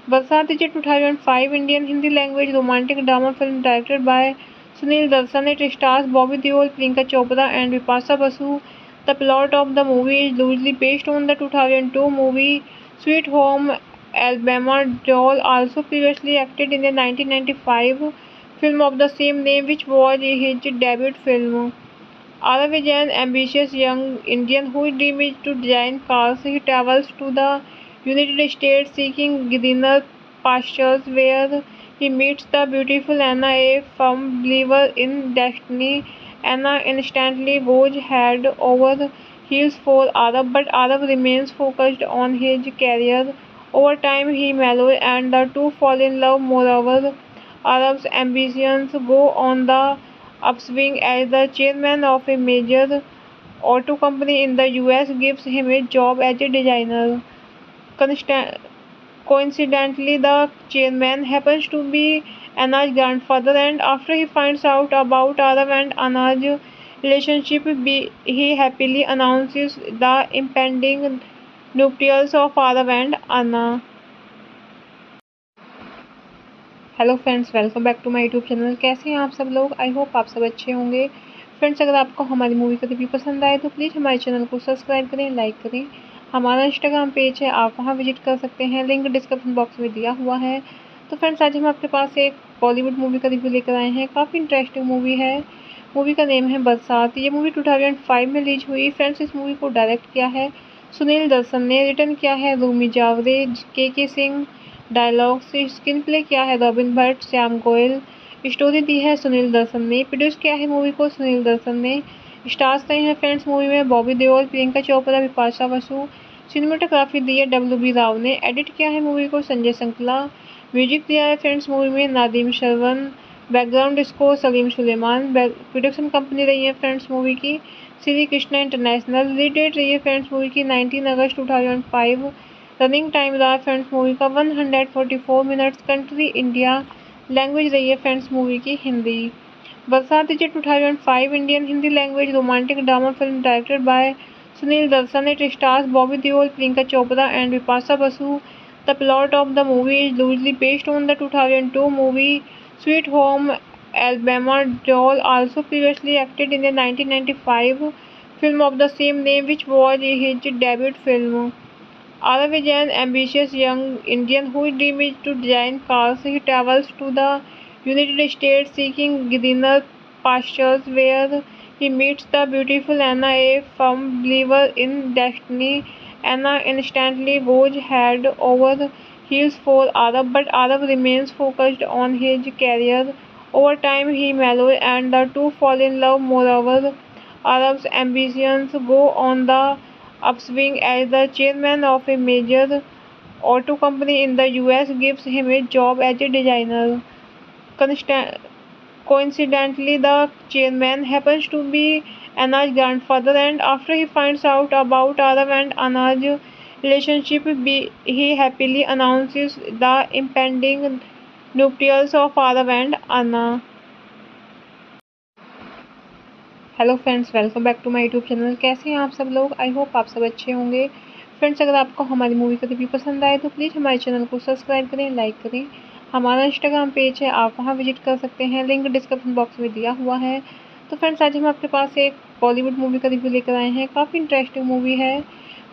बरसात is 2005 Indian Hindi language romantic drama film directed by Sunil Darshan. It stars Bobby Deol, Priyanka Chopra and Bipasha Basu. The plot of the movie is loosely based on the 2002 movie Sweet Home Alabama. Deol also previously acted in the 1995 film of the same name, which was his debut film. Arav is an ambitious young Indian whose dream is to design cars. He travels to the United States seeking greener pastures, where he meets the beautiful Anna, a firm believer in destiny. Anna instantly goes head over heels for Arav, but Arav remains focused on his career. Over time, he mellows and the two fall in love. Moreover, Arav's ambitions go on the upswing as the chairman of a major auto company in the US gives him a job as a designer. Coincidentally, the chairman happens to be Anna's grandfather, and after he finds out about Arav and Anna's relationship, he happily announces the impending nuptials of Arav and Anna. Hello friends, welcome back to my YouTube channel. कैसे हैं आप सब लोग? I hope आप सब अच्छे होंगे। Friends, अगर आपको हमारी मूवी का रिव्यू पसंद आए तो प्लीज़ हमारे चैनल को सब्सक्राइब करें, लाइक करें। हमारा इंस्टाग्राम पेज है, आप वहां विजिट कर सकते हैं, लिंक डिस्क्रिप्शन बॉक्स में दिया हुआ है। तो फ्रेंड्स, आज हम आपके पास एक बॉलीवुड मूवी का रिव्यू लेकर आए हैं। काफ़ी इंटरेस्टिंग मूवी है। मूवी का नेम है बरसात। ये मूवी 2005 में रिलीज हुई। फ्रेंड्स, इस मूवी को डायरेक्ट किया है सुनील दर्शन ने, रिटर्न किया है रूमी जावरे, के सिंह, डायलॉग्स स्क्रीन प्ले किया है रॉबिन भट्ट, श्याम गोयल, स्टोरी दी है सुनील दर्शन ने, प्रोड्यूस किया है मूवी को सुनील दर्शन ने। स्टार्स रहे हैं फ्रेंड्स मूवी में बॉबी देओल, प्रियंका चोपड़ा, बिपाशा बसु। सिनेमेटोग्राफी दी है WB राव ने, एडिट किया है मूवी को संजय संकला। म्यूजिक दिया है फ्रेंड्स मूवी में Nadeem Shravan, background score Salim Sulaiman. Production company रही है फ्रेंड्स मूवी की Shri Krishna international. Release date रही है फ्रेंड्स मूवी की 19 अगस्त 2005। रनिंग टाइम रहा फ्रेंड्स मूवी का 144 मिनट्स। कंट्री इंडिया, लैंग्वेज रही है फ्रेंड्स मूवी की हिंदी। बरसात is 2005 Indian Hindi language romantic drama film directed by Sunil Darshan. It stars Bobby Deol, Priyanka Chopra and Bipasha Basu. The plot of the movie is loosely based on the 2002 movie Sweet Home Alabama. Deol also previously acted in the 1995 film of the same name, which was his debut film. Arav is an ambitious young Indian whose dream is to design cars. He travels to the United States seeking greener pastures, where he meets the beautiful Anna, a firm believer in destiny. Anna instantly goes head over heels for Arav, but Arav remains focused on his career. Over time, he mellows and the two fall in love. Moreover, Arav's ambitions go on the upswing as the chairman of a major auto company in the US gives him a job as a designer. Coincidentally, the chairman happens to be Anna's grandfather, and after he finds out about Arav and Anna's relationship, he happily announces the impending nuptials of Arav and Anna. Hello friends, welcome back to my YouTube channel. कैसे हैं आप सब लोग? I hope आप सब अच्छे होंगे। Friends, अगर आपको हमारी मूवी का रिव्यू पसंद आए तो प्लीज़ हमारे चैनल को सब्सक्राइब करें, लाइक करें। हमारा इंस्टाग्राम पेज है, आप वहां विजिट कर सकते हैं, लिंक डिस्क्रिप्शन बॉक्स में दिया हुआ है। तो फ्रेंड्स, आज हम आपके पास एक बॉलीवुड मूवी का रिव्यू लेकर आए हैं। काफ़ी इंटरेस्टिंग मूवी है।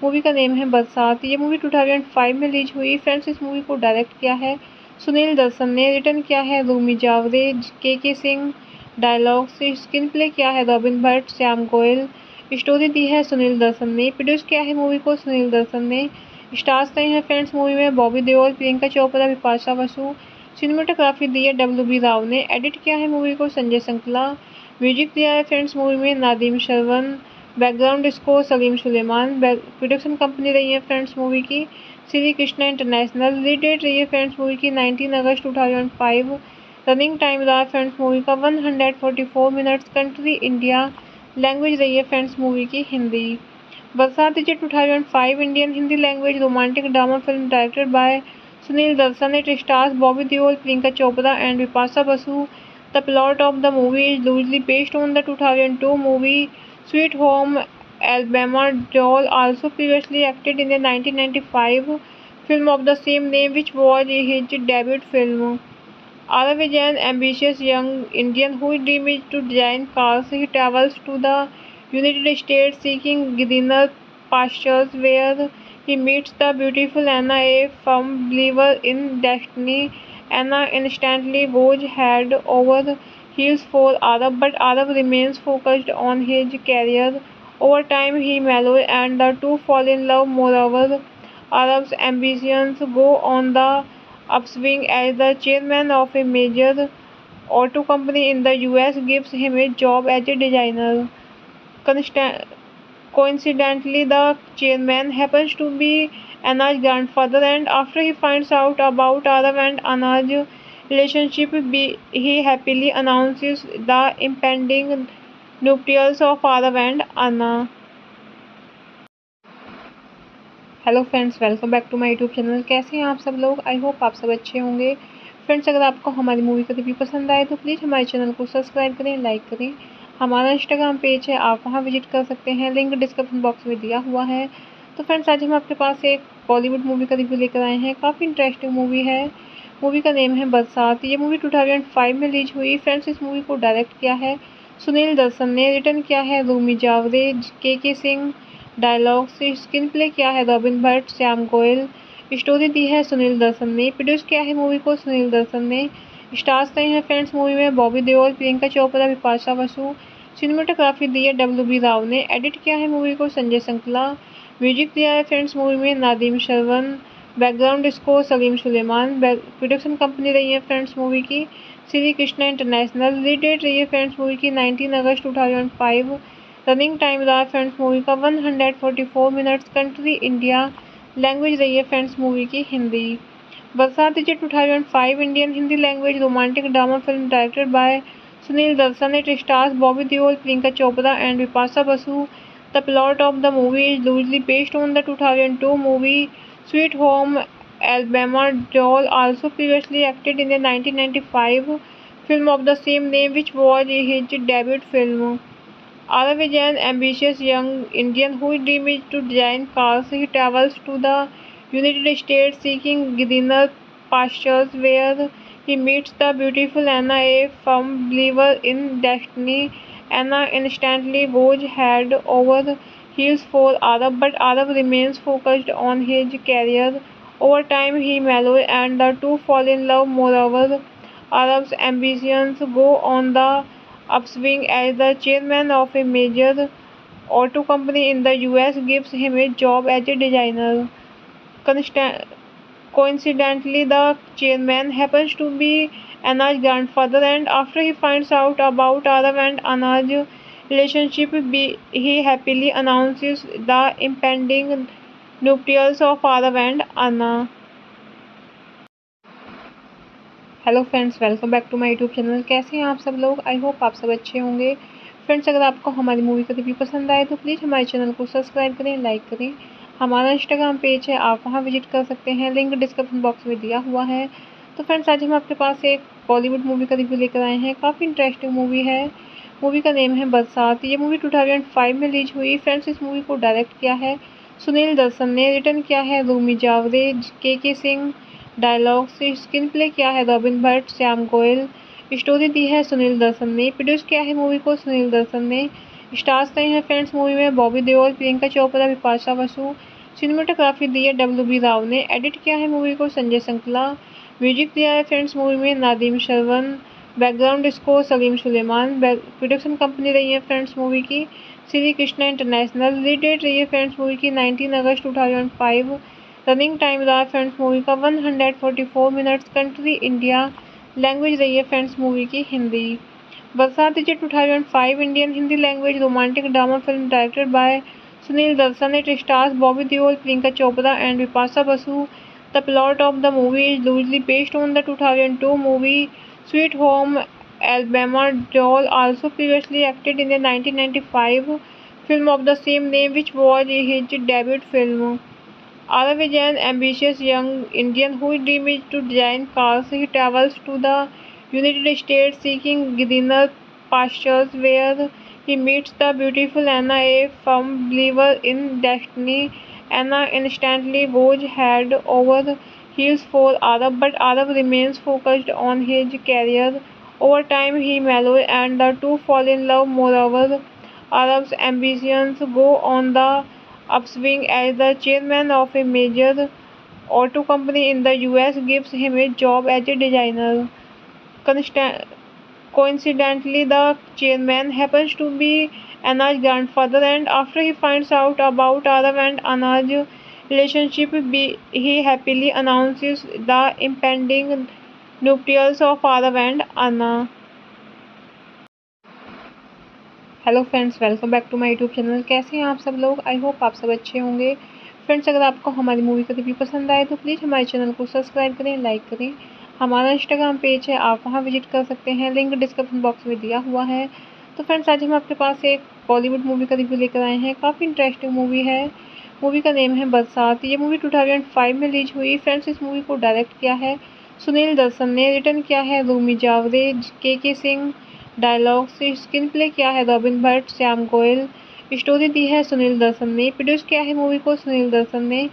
मूवी का नेम है बरसात। ये मूवी 2005 में रिलीज हुई। फ्रेंड्स, इस मूवी को डायरेक्ट किया है सुनील दर्शन ने, रिटर्न किया है रूमी जावरे, के सिंह, डायलॉग्स स्क्रीन प्ले किया है रॉबिन भट्ट, श्याम गोयल, स्टोरी दी है सुनील दर्शन ने, प्रोड्यूस किया है मूवी को सुनील दर्शन ने। स्टार्स रहे हैं फ्रेंड्स मूवी में बॉबी देओल, प्रियंका चोपड़ा, बिपाशा बसु। सिनेमेटोग्राफी दी है WB राव ने। एडिट किया है मूवी को संजय संकला। म्यूजिक दिया है फ्रेंड्स मूवी में Nadeem Shravan. Background score Salim Sulaiman. Production company रही है फ्रेंड्स मूवी की Shri Krishna international. Release date रही है फ्रेंड्स मूवी की 19 अगस्त 2005। रनिंग टाइम रहा फ्रेंड्स मूवी का 144 मिनट्स। Country India. लैंग्वेज रही है फ्रेंड्स मूवी की हिंदी। बरसात is 2005 Indian Hindi language romantic drama film directed by Sunil Darshan. It stars Bobby Deol, Priyanka Chopra and Vipasa Basu. The plot of the movie is loosely based on the 2002 movie Sweet Home Alabama. Deol also previously acted in the 1995 film of the same name, which was his debut film. Arav is an ambitious young Indian whose dream is to design cars. He travels to the United States seeking greener pastures, where he meets the beautiful Anna, a firm believer in destiny. Anna instantly goes head over heels for Arav, but Arav remains focused on his career. Over time, he mellows and the two fall in love. Moreover, Arav's ambitions go on the upswing as the chairman of a major auto company in the US gives him a job as a designer. Coincidentally, the chairman happens to be Anna's grandfather, and after he finds out about Arav and Anna's relationship, he happily announces the impending nuptials of Arav and Anna. Hello friends, welcome back to my YouTube channel. कैसे हैं आप सब लोग? I hope आप सब अच्छे होंगे। Friends, अगर आपको हमारी मूवी का रिव्यू पसंद आए तो प्लीज़ हमारे चैनल को सब्सक्राइब करें, लाइक करें। हमारा इंस्टाग्राम पेज है, आप वहां विजिट कर सकते हैं, लिंक डिस्क्रिप्शन बॉक्स में दिया हुआ है। तो फ्रेंड्स, आज हम आपके पास एक बॉलीवुड मूवी का रिव्यू लेकर आए हैं। काफ़ी इंटरेस्टिंग मूवी है। मूवी का नेम है बरसात। ये मूवी 2005 में रिलीज हुई। फ्रेंड्स, इस मूवी को डायरेक्ट किया है सुनील दर्शन ने। रिटर्न किया है रूमी जावरे, के सिंह। डायलॉग से स्क्रीन प्ले किया है रॉबिन भट्ट, श्याम गोयल। स्टोरी दी है सुनील दर्शन ने। प्रोड्यूस किया है मूवी को सुनील दर्शन ने। स्टार्स रहे हैं फ्रेंड्स मूवी में बॉबी देओल, प्रियंका चोपड़ा, विपाशा बसु। सिनेमेटोग्राफी दी है WB राव ने। एडिट किया है मूवी को संजय संकला। म्यूजिक दिया है फ्रेंड्स मूवी में Nadeem Shravan. Background score Salim Sulaiman. Production company रही है फ्रेंड्स मूवी की Shri Krishna international. Release date रही है फ्रेंड्स मूवी की 19 अगस्त 2005। रनिंग टाइम रहा फ्रेंड्स मूवी का 144 मिनट्स। Country India. लैंग्वेज रही है फ्रेंड्स मूवी की हिंदी। बरसात is 2005 Indian Hindi language romantic drama film directed by Sunil Darshan. It stars Bobby Deol, Priyanka Chopra and Vipasa Basu. The plot of the movie is loosely based on the 2002 movie Sweet Home Alabama. Deol also previously acted in the 1995 film of the same name, which was his debut film. Arav is an ambitious young Indian whose dream is to design cars. He travels to the United States seeking greener pastures, where he meets the beautiful Anna, a firm believer in destiny. Anna instantly goes head over heels for Arav, but Arav remains focused on his career. Over time, he mellows and the two fall in love. Moreover, Arav's ambitions go on the upswing as the chairman of a major auto company in the US gives him a job as a designer. Coincidentally, the chairman happens to be Anna's grandfather, and after he finds out about Arav and Anna's relationship, he happily announces the impending nuptials of Arav and Anna. Hello friends, welcome back to my YouTube channel. कैसे हैं आप सब लोग? I hope आप सब अच्छे होंगे। Friends, अगर आपको हमारी मूवी का रिव्यू पसंद आए तो प्लीज़ हमारे चैनल को सब्सक्राइब करें, लाइक करें। हमारा इंस्टाग्राम पेज है, आप वहां विजिट कर सकते हैं, लिंक डिस्क्रिप्शन बॉक्स में दिया हुआ है। तो फ्रेंड्स, आज हम आपके पास एक बॉलीवुड मूवी का रिव्यू लेकर आए हैं। काफ़ी इंटरेस्टिंग मूवी है। मूवी का नेम है बरसात। ये मूवी 2005 में रिलीज हुई। फ्रेंड्स, इस मूवी को डायरेक्ट किया है सुनील दर्शन ने। रिटर्न किया है रूमी जावरे, के सिंह। डायलॉग से स्क्रीन प्ले किया है रॉबिन भट्ट, श्याम गोयल। स्टोरी दी है सुनील दर्शन ने। प्रोड्यूस किया है मूवी को सुनील दर्शन ने। स्टार्स रहे हैं फ्रेंड्स मूवी में बॉबी देओल, प्रियंका चोपड़ा, विपाशा बसु। सिनेमेटोग्राफी दी है WB राव ने। एडिट किया है मूवी को संजय संकला। म्यूजिक दिया है फ्रेंड्स मूवी में Nadeem Shravan. Background score Salim Sulaiman. Production company रही है फ्रेंड्स मूवी की Shri Krishna international. Release date रही है फ्रेंड्स मूवी की 19 अगस्त 2005। रनिंग टाइम रहा फ्रेंड्स मूवी का 144 मिनट्स। कंट्री इंडिया, लैंग्वेज रही है फ्रेंड्स मूवी की हिंदी। बरसात is 2005 Indian Hindi language romantic drama film directed by Sunil Darshan. It stars Bobby Deol, Priyanka Chopra and Vipasa Basu. The plot of the movie is loosely based on the 2002 movie Sweet Home Alabama. Deol also previously acted in the 1995 film of the same name, which was his debut film. Arav is an ambitious young Indian whose dream is to design cars. He travels to the United States seeking greener pastures, where he meets the beautiful Anna, a firm believer in destiny. Anna instantly goes head over heels for Arav, but Arav remains focused on his career. Over time, he mellows and the two fall in love. Moreover, Arav's ambitions go on the upswing as the chairman of a major auto company in the US gives him a job as a designer. Coincidentally, the chairman happens to be Anna's grandfather, and after he finds out about Arav and Anna's relationship, he happily announces the impending nuptials of Arav and Anna. Hello friends, welcome back to my YouTube channel. कैसे हैं आप सब लोग? I hope आप सब अच्छे होंगे। Friends, अगर आपको हमारी मूवी का रिव्यू पसंद आए तो प्लीज़ हमारे चैनल को सब्सक्राइब करें, लाइक करें। हमारा इंस्टाग्राम पेज है, आप वहां विजिट कर सकते हैं, लिंक डिस्क्रिप्शन बॉक्स में दिया हुआ है। तो फ्रेंड्स, आज हम आपके पास एक बॉलीवुड मूवी का रिव्यू लेकर आए हैं। काफ़ी इंटरेस्टिंग मूवी है। मूवी का नेम है बरसात। ये मूवी 2005 में रिलीज हुई। फ्रेंड्स, इस मूवी को डायरेक्ट किया है सुनील दर्शन ने, रिटर्न किया है रूमी जावरे, के सिंह, डायलॉग से स्क्रीन प्ले किया है रॉबिन भट्ट, श्याम गोयल, स्टोरी दी है सुनील दर्शन ने, प्रोड्यूस किया है मूवी को सुनील दर्शन ने।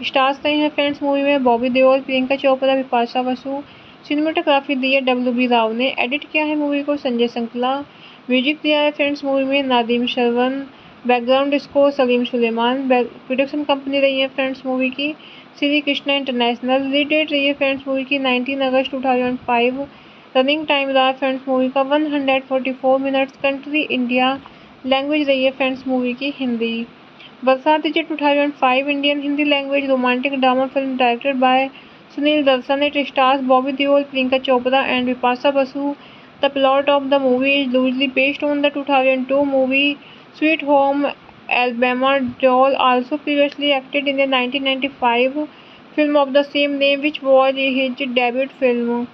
स्टार्स रहे हैं फ्रेंड्स मूवी में बॉबी देओल, प्रियंका चोपड़ा, विपाशा बसु। सिनेमेटोग्राफी दी है WB राव ने। एडिट किया है मूवी को संजय संकला। म्यूजिक दिया है फ्रेंड्स मूवी में Nadeem Shravan. Background score Salim Sulaiman. Production company रही है फ्रेंड्स मूवी की Shri Krishna international. Release date रही है फ्रेंड्स मूवी की 19 अगस्त 2005। रनिंग टाइम रहा फ्रेंड्स मूवी का 144 मिनट्स। कंट्री इंडिया, लैंग्वेज रही है फ्रेंड्स मूवी की हिंदी। बरसात is 2005 Indian Hindi language romantic drama film directed by Sunil Darshan. It stars Bobby Deol, Priyanka Chopra and Vipasa Basu. The plot of the movie is loosely based on the 2002 movie Sweet Home Alabama. Deol also previously acted in the 1995 film of the same name, which was his debut film.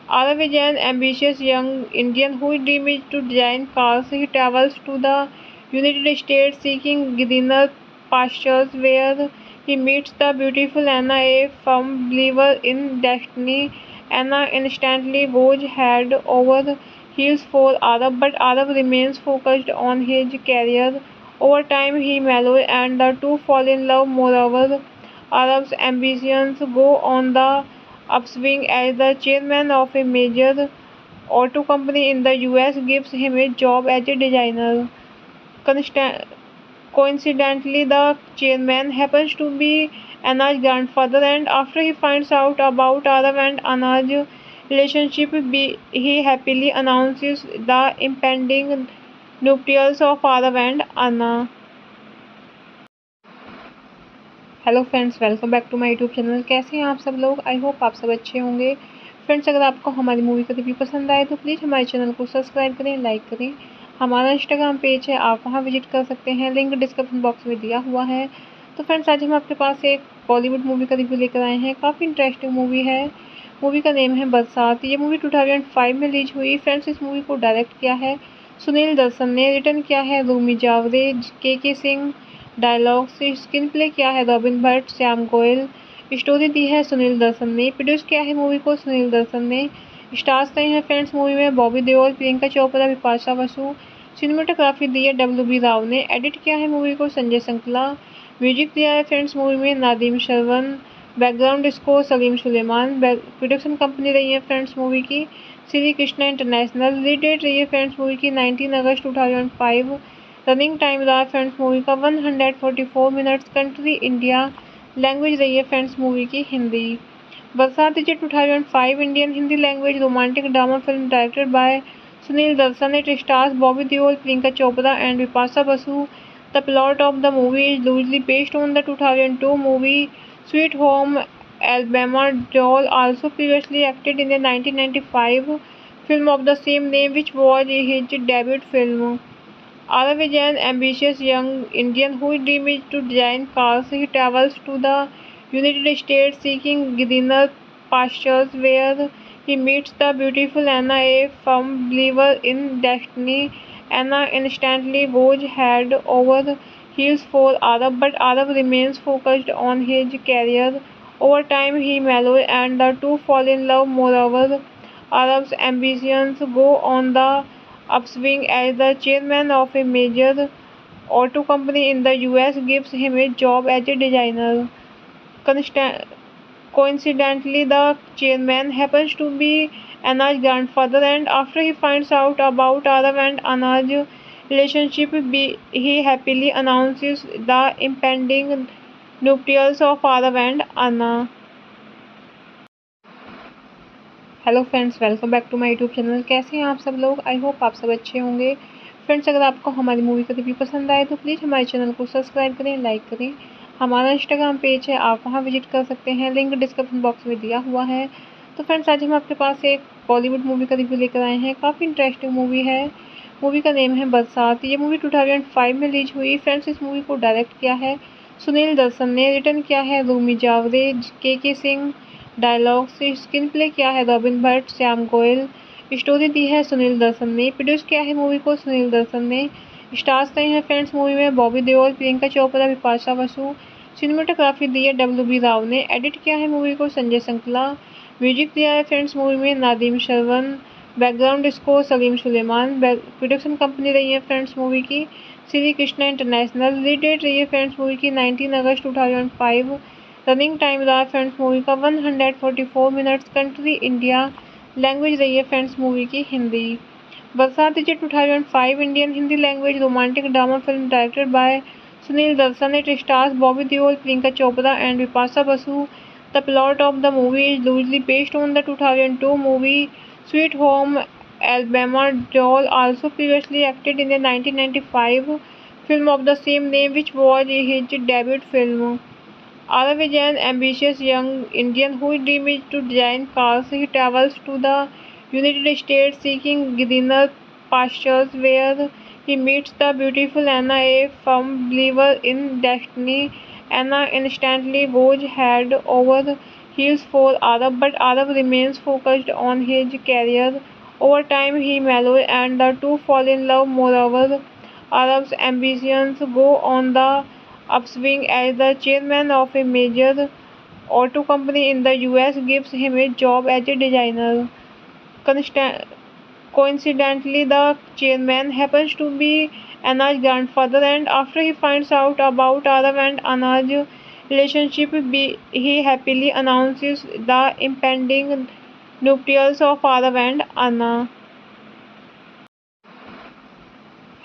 Arav is an ambitious young Indian whose dream is to design cars. He travels to the United States seeking greener pastures, where he meets the beautiful Anna, a firm believer in destiny. Anna instantly goes head over heels for Arav, but Arav remains focused on his career. Over time, he mellows and the two fall in love. Moreover, Arav's ambitions go on the upswing as the chairman of a major auto company in the US gives him a job as a designer. Coincidentally, the chairman happens to be Anna's grandfather, and after he finds out about Arav and Anna's relationship, he happily announces the impending nuptials of Arav and Anna. Hello friends, welcome back to my YouTube channel. कैसे हैं आप सब लोग? I hope आप सब अच्छे होंगे। Friends, अगर आपको हमारी मूवी का रिव्यू पसंद आए तो प्लीज़ हमारे चैनल को सब्सक्राइब करें, लाइक करें। हमारा इंस्टाग्राम पेज है, आप वहां विजिट कर सकते हैं, लिंक डिस्क्रिप्शन बॉक्स में दिया हुआ है। तो फ्रेंड्स, आज हम आपके पास एक बॉलीवुड मूवी का रिव्यू लेकर आए हैं। काफ़ी इंटरेस्टिंग मूवी है। मूवी का नेम है बरसात। ये मूवी 2005 में रिलीज हुई। फ्रेंड्स, इस मूवी को डायरेक्ट किया है सुनील दर्शन ने, रिटर्न किया है रूमी जावरे, के सिंह, डायलॉग से स्क्रीन प्ले किया है रॉबिन भट्ट, श्याम गोयल, स्टोरी दी है सुनील दर्शन ने, प्रोड्यूस किया है मूवी को सुनील दर्शन ने। स्टार्स रहे हैं फ्रेंड्स मूवी में बॉबी देओल, प्रियंका चोपड़ा, विपाशा बसु। सिनेमेटोग्राफी दी है WB राव ने। एडिट किया है मूवी को संजय संकला। म्यूजिक दिया है फ्रेंड्स मूवी में Nadeem Shravan. Background score Salim Sulaiman. Production company रही है फ्रेंड्स मूवी की Shri Krishna international. Release date रही है फ्रेंड्स मूवी की 19 अगस्त 2005। रनिंग टाइम रहा फ्रेंड्स मूवी का 144 मिनट्स। कंट्री इंडिया, लैंग्वेज रही है फ्रेंड्स मूवी की हिंदी। बरसात is 2005 Indian Hindi language romantic drama film directed by Sunil Darshan. It stars Bobby Deol, Priyanka Chopra and Vipasa Basu. The plot of the movie is loosely based on the 2002 movie Sweet Home Alabama. Joel also previously acted in the 1995 film of the same name, which was his debut film. Arav is an ambitious young Indian whose dream is to design cars. He travels to the United States seeking greener pastures, where he meets the beautiful Anna, a firm believer in destiny. Anna instantly goes head over heels for Arav, but Arav remains focused on his career. Over time, he mellows and the two fall in love. Moreover, Arav's ambitions go on the upswing as the chairman of a major auto company in the US gives him a job as a designer. Coincidentally, the chairman happens to be Anna's grandfather, and after he finds out about Arav and Anna's relationship, he happily announces the impending nuptials of Arav and Anna. Hello friends, welcome back to my YouTube channel. कैसे हैं आप सब लोग? I hope आप सब अच्छे होंगे। Friends, अगर आपको हमारी मूवी का रिव्यू पसंद आए तो प्लीज़ हमारे चैनल को सब्सक्राइब करें, लाइक करें। हमारा इंस्टाग्राम पेज है, आप वहां विजिट कर सकते हैं, लिंक डिस्क्रिप्शन बॉक्स में दिया हुआ है। तो फ्रेंड्स, आज हम आपके पास एक बॉलीवुड मूवी का रिव्यू लेकर आए हैं। काफ़ी इंटरेस्टिंग मूवी है। मूवी का नेम है बरसात। ये मूवी 2005 में रिलीज हुई। फ्रेंड्स, इस मूवी को डायरेक्ट किया है सुनील दर्शन ने, रिटर्न किया है रूमी जावरे, के सिंह, डायलॉग से स्क्रीन प्ले किया है रॉबिन भट्ट, श्याम गोयल, स्टोरी दी है सुनील दर्शन ने, प्रोड्यूस किया है मूवी को सुनील दर्शन ने। स्टार्स रहे हैं फ्रेंड्स मूवी में बॉबी देओल, प्रियंका चोपड़ा, बिपाशा बसु। सिनेमेटोग्राफी दी है WB राव ने। एडिट किया है मूवी को संजय संकला। म्यूजिक दिया है फ्रेंड्स मूवी में Nadeem Shravan. Background score Salim Sulaiman. Production company रही है फ्रेंड्स मूवी की Shri Krishna international. Release date रही है फ्रेंड्स मूवी की 19 अगस्त 2005। रनिंग टाइम रहा फ्रेंड्स मूवी का 144 मिनट्स। Country India. लैंग्वेज रही है फ्रेंड्स मूवी की हिंदी। बरसात is 2005 Indian Hindi language romantic drama film directed by Sunil Darshan. It stars Bobby Deol, Priyanka Chopra and Bipasha Basu. The plot of the movie is loosely based on the 2002 movie sweet home Alabama. Joel also previously acted in the 1995 film of the same name, which was his debut film. Arav is an ambitious young Indian whose dream is to design cars. He travels to the United States seeking greener pastures, where he meets the beautiful Anna, a firm believer in destiny. Anna instantly goes head over heels for Arav, but Arav remains focused on his career. Over time, he mellows and the two fall in love. Moreover, Arav's ambitions go on the upswing as the chairman of a major auto company in the US gives him a job as a designer. Coincidentally, the chairman happens to be Anna's grandfather, and after he finds out about Arav and Anna's relationship, he happily announces the impending nuptials of Arav and Anna.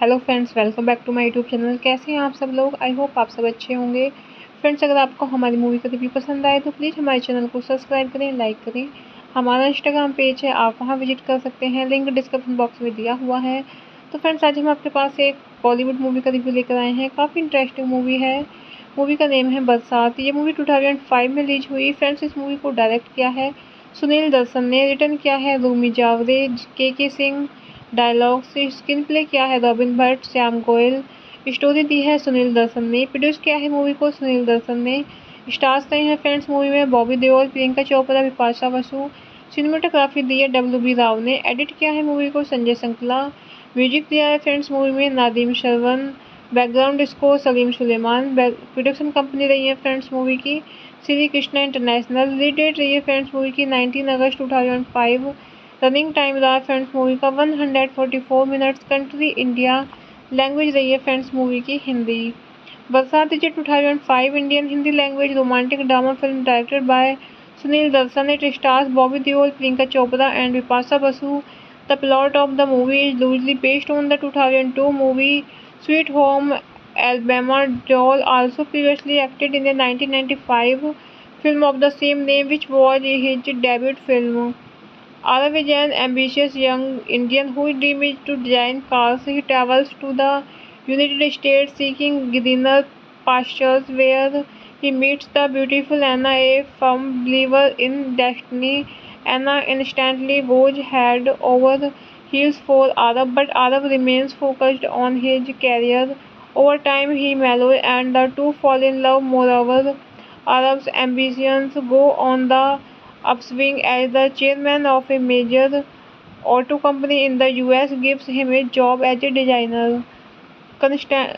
Hello friends, welcome back to my YouTube channel. कैसे हैं आप सब लोग? I hope आप सब अच्छे होंगे। Friends, अगर आपको हमारी मूवी का रिव्यू पसंद आए तो प्लीज़ हमारे चैनल को सब्सक्राइब करें, लाइक करें। हमारा इंस्टाग्राम पेज है, आप वहां विजिट कर सकते हैं, लिंक डिस्क्रिप्शन बॉक्स में दिया हुआ है। तो फ्रेंड्स, आज हम आपके पास एक बॉलीवुड मूवी का रिव्यू लेकर आए हैं। काफ़ी इंटरेस्टिंग मूवी है। मूवी का नेम है बरसात। ये मूवी 2005 में रिलीज हुई। फ्रेंड्स, इस मूवी को डायरेक्ट किया है सुनील दर्शन ने, रिटर्न किया है रूमी जावरे, के सिंह, डायलॉग से स्क्रीन प्ले किया है रॉबिन भट्ट, श्याम गोयल, स्टोरी दी है सुनील दर्शन ने, प्रोड्यूस किया है मूवी को सुनील दर्शन ने। स्टार्स रहे हैं फ्रेंड्स मूवी में बॉबी देओल, प्रियंका चोपड़ा, बिपाशा बसु। सिनेमेटोग्राफी दी है WB राव ने। एडिट किया है मूवी को संजय संकला। म्यूजिक दिया है फ्रेंड्स मूवी में Nadeem Shravan. Background score Salim Sulaiman. Production company रही है फ्रेंड्स मूवी की Shri Krishna international. Release date रही है फ्रेंड्स मूवी की 19 अगस्त 2005। रनिंग टाइम रहा फ्रेंड्स मूवी का 144 मिनट्स। Country India. लैंग्वेज रही है फ्रेंड्स मूवी की हिंदी। बरसात is 2005 Indian Hindi language romantic drama film directed by Sunil Darshan. It stars Bobby Deol, Priyanka Chopra and Bipasha Basu. The plot of the movie is loosely based on the 2002 movie sweet home Alabama. Joel also previously acted in the 1995 film of the same name, which was his debut film. Arav is an ambitious young Indian whose dream is to design cars. He travels to the United States seeking greener pastures, where he meets the beautiful Anna, a firm believer in destiny. Anna instantly goes head over heels for Arab, but Arab remains focused on his career. Over time, he mellows and the two fall in love. Moreover, Arab's ambitions go on the upswing as the chairman of a major auto company in the US gives him a job as a designer. Consta-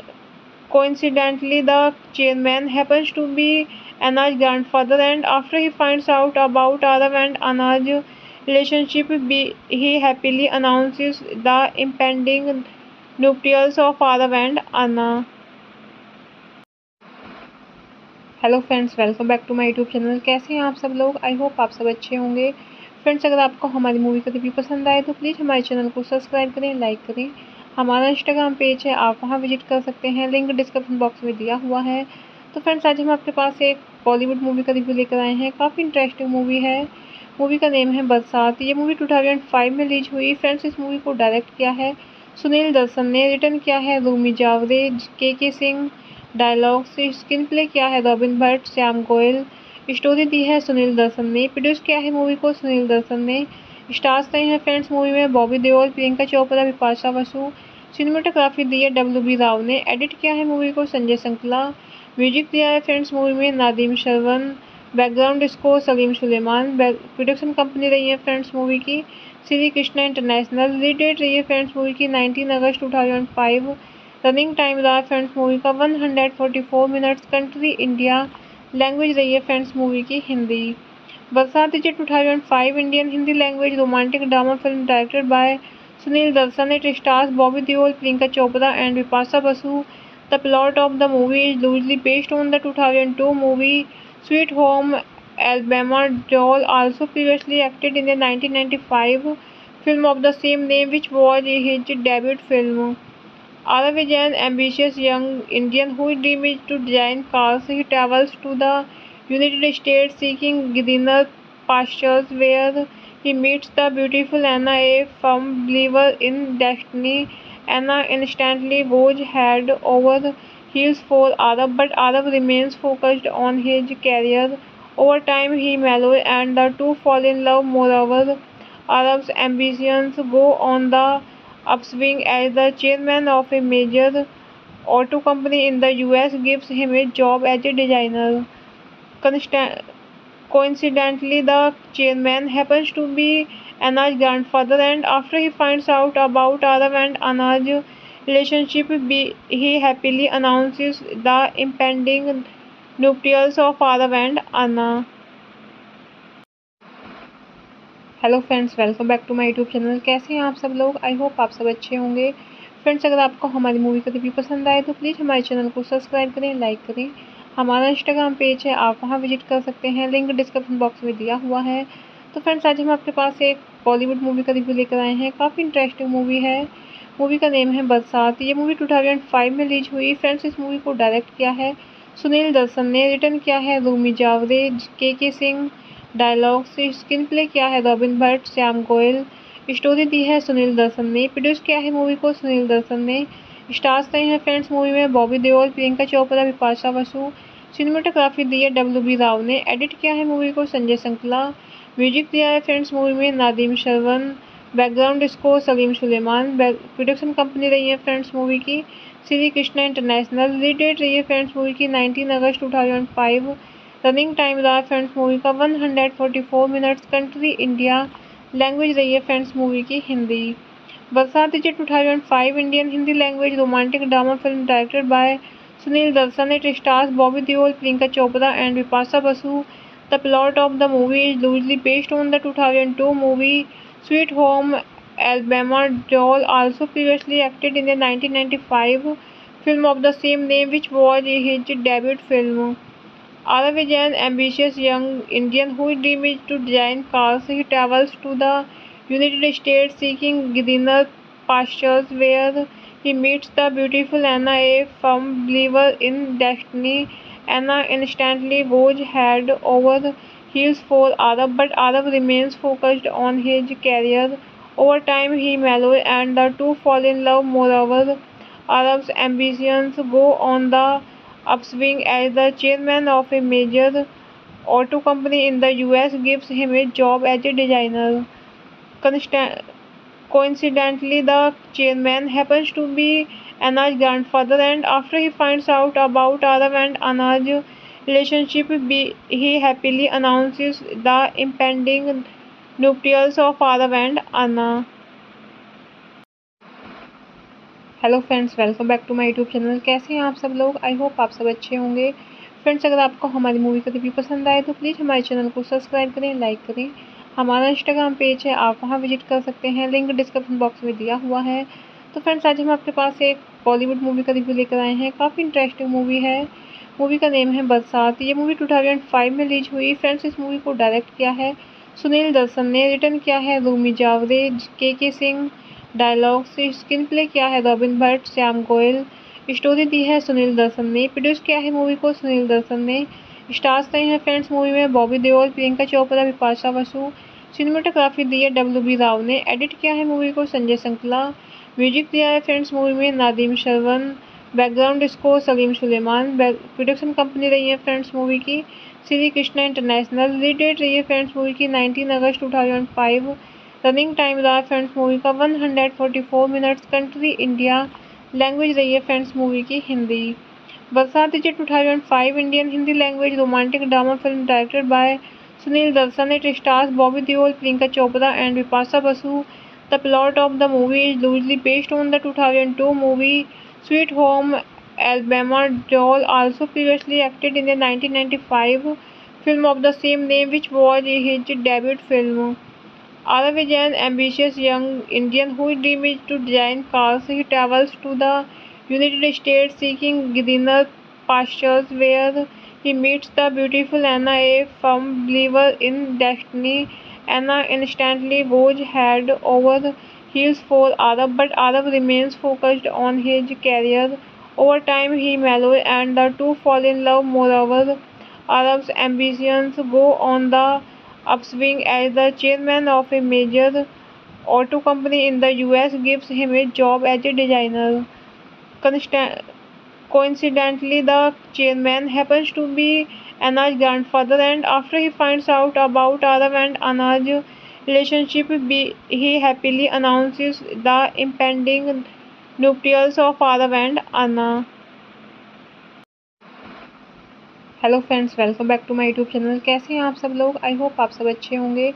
Coincidentally, the chairman happens to be Anna's grandfather, and after he finds out about Arav and Anna's relationship, he happily announces the impending nuptials of Arav and Anna. Hello friends, welcome back to my YouTube channel. कैसे हैं आप सब लोग? I hope आप सब अच्छे होंगे। Friends, अगर आपको हमारी मूवी का रिव्यू पसंद आए तो प्लीज़ हमारे चैनल को सब्सक्राइब करें, लाइक करें। हमारा इंस्टाग्राम पेज है, आप वहां विजिट कर सकते हैं, लिंक डिस्क्रिप्शन बॉक्स में दिया हुआ है। तो फ्रेंड्स, आज हम आपके पास एक बॉलीवुड मूवी का रिव्यू लेकर आए हैं। काफ़ी इंटरेस्टिंग मूवी है। मूवी का नेम है बरसात। ये मूवी 2005 में रिलीज हुई। फ्रेंड्स, इस मूवी को डायरेक्ट किया है सुनील दर्शन ने, रिटर्न किया है रूमी जावरे, के सिंह, डायलॉग से स्क्रीन प्ले किया है रॉबिन भट्ट, श्याम गोयल, स्टोरी दी है सुनील दर्शन ने, प्रोड्यूस किया है मूवी को सुनील दर्शन ने। स्टार्स रहे हैं फ्रेंड्स मूवी में बॉबी देओल, प्रियंका चोपड़ा, बिपाशा बसु। सिनेमेटोग्राफी दी है WB राव ने। एडिट किया है मूवी को संजय संकला। म्यूजिक दिया है फ्रेंड्स मूवी में Nadeem Shravan. Background score Salim Sulaiman. Production company रही है फ्रेंड्स मूवी की Shri Krishna international. Release date रही है फ्रेंड्स मूवी की 19 अगस्त 2005। रनिंग टाइम रहा फ्रेंड्स मूवी का 144 मिनट्स। Country India. लैंग्वेज रही है फ्रेंड्स मूवी की हिंदी। बरसात is 2005 Indian Hindi language romantic drama film directed by Sunil Darshan. It stars Bobby Deol, Priyanka Chopra and Bipasha Basu. The plot of the movie is loosely based on the 2002 movie Sweet Home Alabama. Joel also previously acted in the 1995 film of the same name, which was his debut film. Arav is an ambitious young Indian whose dream is to design cars. He travels to the United States seeking greener pastures, where he meets the beautiful Anna, a firm believer in destiny. Anna instantly goes head over heels for Arav, but Arav remains focused on his career. Over time, he mellows and the two fall in love. Moreover, Arav's ambitions go on the upswing as the chairman of a major auto company in the US gives him a job as a designer. Coincidentally, the chairman happens to be Anna's grandfather, and after he finds out about Arav and Anna's relationship, he happily announces the impending nuptials of Arav and Anna. Hello friends, welcome back to my YouTube channel. कैसे हैं आप सब लोग? I hope आप सब अच्छे होंगे। Friends, अगर आपको हमारी मूवी का रिव्यू पसंद आए तो प्लीज़ हमारे चैनल को सब्सक्राइब करें, लाइक करें। हमारा इंस्टाग्राम पेज है, आप वहां विजिट कर सकते हैं, लिंक डिस्क्रिप्शन बॉक्स में दिया हुआ है। तो फ्रेंड्स, आज हम आपके पास एक बॉलीवुड मूवी का रिव्यू लेकर आए हैं। काफ़ी इंटरेस्टिंग मूवी है। मूवी का नेम है बरसात। ये मूवी 2005 में रिलीज हुई। फ्रेंड्स, इस मूवी को डायरेक्ट किया है सुनील दर्शन ने, रिटर्न किया है रूमी जावरे, के सिंह, डायलॉग से स्क्रीन प्ले किया है रॉबिन भट्ट, श्याम गोयल, स्टोरी दी है सुनील दर्शन ने, प्रोड्यूस किया है मूवी को सुनील दर्शन ने। स्टार्स रहे हैं फ्रेंड्स मूवी में बॉबी देओल, प्रियंका चोपड़ा, बिपाशा बसु। सिनेमेटोग्राफी दी है WB राव ने। एडिट किया है मूवी को संजय संकला। म्यूजिक दिया है फ्रेंड्स मूवी में Nadeem Shravan. Background score Salim Sulaiman. Production company रही है फ्रेंड्स मूवी की Shri Krishna international. Release date रही है फ्रेंड्स मूवी की 19 अगस्त 2005। रनिंग टाइम रहा फ्रेंड्स मूवी का 144 मिनट्स। Country India. लैंग्वेज रही है फ्रेंड्स मूवी की हिंदी। बरसात is 2005 Indian Hindi language romantic drama film directed by Sunil Darshan. It stars Bobby Deol, Priyanka Chopra and Bipasha Basu. The plot of the movie is loosely based on the 2002 movie Sweet Home Alabama. Joel also previously acted in the 1995 film of the same name, which was his debut film. Arav is an ambitious young Indian whose dream is to design cars. He travels to the United States seeking greener pastures, where he meets the beautiful Anna, a firm believer in destiny. Anna instantly goes head over heels for Arav, but Arav remains focused on his career. Over time, he mellows and the two fall in love. Moreover, Arav's ambitions go on the upswing as the chairman of a major auto company in the US gives him a job as a designer. Coincidentally, the chairman happens to be Anna's grandfather, and after he finds out about Arav and Anna's relationship, he happily announces the impending nuptials of Arav and Anna. Hello friends, welcome back to my YouTube channel. कैसे हैं आप सब लोग? I hope आप सब अच्छे होंगे। Friends, अगर आपको हमारी मूवी का रिव्यू पसंद आए तो प्लीज़ हमारे चैनल को सब्सक्राइब करें, लाइक करें। हमारा इंस्टाग्राम पेज है, आप वहां विजिट कर सकते हैं, लिंक डिस्क्रिप्शन बॉक्स में दिया हुआ है। तो फ्रेंड्स, आज हम आपके पास एक बॉलीवुड मूवी का रिव्यू लेकर आए हैं। काफ़ी इंटरेस्टिंग मूवी है। मूवी का नेम है बरसात। ये मूवी 2005 में रिलीज हुई। फ्रेंड्स, इस मूवी को डायरेक्ट किया है सुनील दर्शन ने, रिटर्न किया है रूमी जावरे, के सिंह, डायलॉग से स्क्रीन प्ले किया है रॉबिन भट्ट, श्याम गोयल, स्टोरी दी है सुनील दर्शन ने, प्रोड्यूस किया है मूवी को सुनील दर्शन ने। स्टार्स रहे हैं फ्रेंड्स मूवी में बॉबी देओल, प्रियंका चोपड़ा, बिपाशा बसु। सिनेमेटोग्राफी दी है WB राव ने। एडिट किया है मूवी को संजय संकला। म्यूजिक दिया है फ्रेंड्स मूवी में Nadeem Shravan. Background score Salim Sulaiman. Production company रही है फ्रेंड्स मूवी की Shri Krishna international. Release date रही है फ्रेंड्स मूवी की 19 अगस्त 2005। रनिंग टाइम रहा फ्रेंड्स मूवी का 144 मिनट्स। Country India. लैंग्वेज रही है फ्रेंड्स मूवी की हिंदी। बरसात is 2005 Indian Hindi language romantic drama film directed by Sunil Darshan. It stars Bobby Deol, Priyanka Chopra and Bipasha Basu. The plot of the movie is loosely based on the 2002 movie sweet home Alabama. Joel also previously acted in the 1995 film of the same name, which was his debut film. Arav is an ambitious young Indian whose dream is to design cars. He travels to the United States seeking greener pastures, where he meets the beautiful Anna, a firm believer in destiny. Anna instantly goes head over heels for Arav, but Arav remains focused on his career. Over time, he mellows and the two fall in love. Moreover, Arav's ambitions go on the upswing as the chairman of a major auto company in the US gives him a job as a designer. Coincidentally, the chairman happens to be Anna's grandfather, and after he finds out about Arav and Anna's relationship, he happily announces the impending nuptials of Arav and Anna. Hello friends, welcome back to my YouTube channel. कैसे हैं आप सब लोग? I hope आप सब अच्छे होंगे।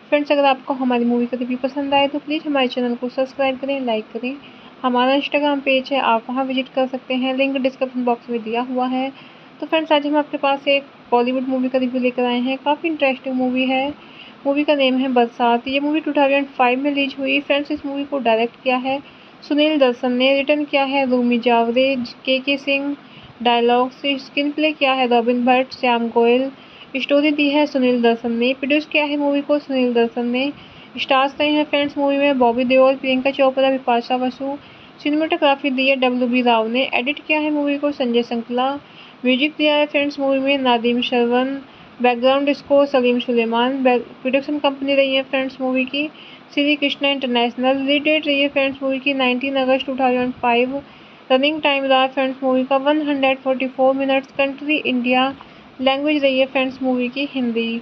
Friends, अगर आपको हमारी मूवी का रिव्यू पसंद आए तो प्लीज़ हमारे चैनल को सब्सक्राइब करें, लाइक करें। हमारा इंस्टाग्राम पेज है, आप वहां विजिट कर सकते हैं, लिंक डिस्क्रिप्शन बॉक्स में दिया हुआ है। तो फ्रेंड्स, आज हम आपके पास एक बॉलीवुड मूवी का रिव्यू लेकर आए हैं। काफ़ी इंटरेस्टिंग मूवी है। मूवी का नेम है बरसात। ये मूवी 2005 में रिलीज हुई। फ्रेंड्स, इस मूवी को डायरेक्ट किया है सुनील दर्शन ने, रिटर्न किया है रूमी जावरे, के सिंह, डायलॉग से स्क्रीन प्ले किया है रॉबिन भट्ट, श्याम गोयल, स्टोरी दी है सुनील दर्शन ने, प्रोड्यूस किया है मूवी को सुनील दर्शन ने। स्टार्स रहे हैं फ्रेंड्स मूवी में बॉबी देओल, प्रियंका चोपड़ा, बिपाशा बसु। सिनेमेटोग्राफी दी है WB राव ने। एडिट किया है मूवी को संजय संकला। म्यूजिक दिया है फ्रेंड्स मूवी में Nadeem Shravan. Background score Salim Sulaiman. Production company रही है फ्रेंड्स मूवी की Shri Krishna international. Release date रही है फ्रेंड्स मूवी की 19 अगस्त 2005। रनिंग टाइम रहा फ्रेंड्स मूवी का 144 मिनट्स। Country India. लैंग्वेज रही है फ्रेंड्स मूवी की हिंदी।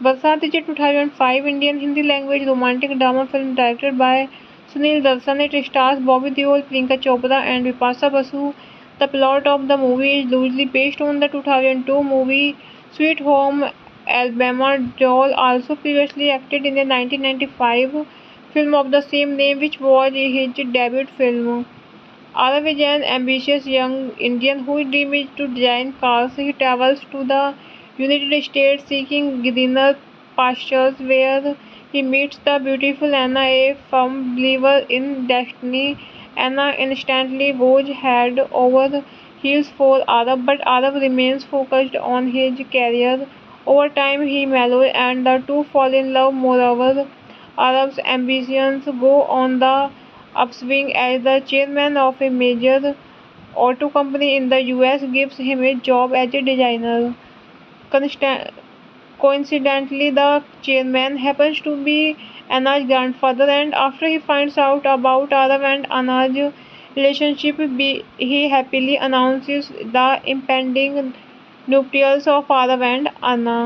बरसात is 2005 Indian Hindi language romantic drama film directed by Sunil Darshan. It stars Bobby Deol, Priyanka Chopra and Bipasha Basu. The plot of the movie is loosely based on the 2002 movie sweet home Alabama. Joel also previously acted in the 1995 film of the same name, which was his debut film. Arav is an ambitious young Indian whose dream is to design cars. He travels to the United States seeking greener pastures, where he meets the beautiful Anna, a firm believer in destiny. Anna instantly goes head over heels for Arav, but Arav remains focused on his career. Over time, he mellows and the two fall in love. Moreover, Arav's ambitions go on the upswing as the chairman of a major auto company in the US gives him a job as a designer. Coincidentally, the chairman happens to be Anna's grandfather, and after he finds out about Arav and Anna's relationship. He happily announces the impending nuptials of Arav and Anna.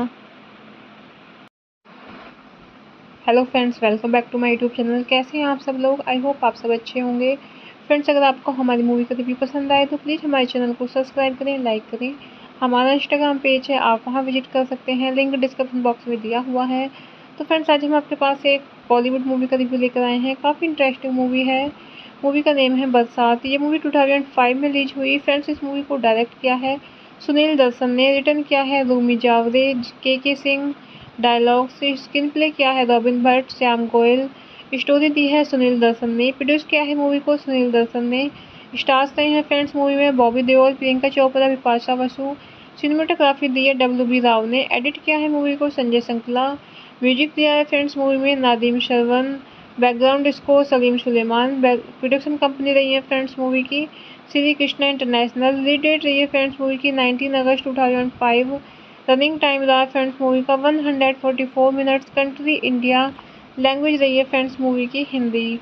Hello friends, welcome back to my YouTube channel. कैसे हैं आप सब लोग? I hope आप सब अच्छे होंगे। Friends, अगर आपको हमारी मूवी का रिव्यू पसंद आए तो प्लीज़ हमारे चैनल को सब्सक्राइब करें, लाइक करें। हमारा इंस्टाग्राम पेज है, आप वहां विजिट कर सकते हैं, लिंक डिस्क्रिप्शन बॉक्स में दिया हुआ है। तो फ्रेंड्स, आज हम आपके पास एक बॉलीवुड मूवी का रिव्यू लेकर आए हैं। काफ़ी इंटरेस्टिंग मूवी है। मूवी का नेम है बरसात। ये मूवी 2005 में रिलीज हुई। फ्रेंड्स, इस मूवी को डायरेक्ट किया है सुनील दर्शन ने, रिटर्न किया है रूमी जावरे, के सिंह, डायलॉग से स्क्रीन प्ले किया है रॉबिन भट्ट, श्याम गोयल, स्टोरी दी है सुनील दर्शन ने, प्रोड्यूस किया है मूवी को सुनील दर्शन ने। स्टार्स रहे हैं फ्रेंड्स मूवी में बॉबी देओल, प्रियंका चोपड़ा, बिपाशा बसु। सिनेमेटोग्राफी दी है WB राव ने। एडिट किया है मूवी को संजय संकला। म्यूजिक दिया है फ्रेंड्स मूवी में Nadeem Shravan. Background score Salim Sulaiman. Production company रही है फ्रेंड्स मूवी की Shri Krishna international. Release date रही है फ्रेंड्स मूवी की 19 अगस्त 2005। रनिंग टाइम रहा फ्रेंड्स मूवी का 144 मिनट्स। Country India. लैंग्वेज रही है फ्रेंड्स मूवी की हिंदी।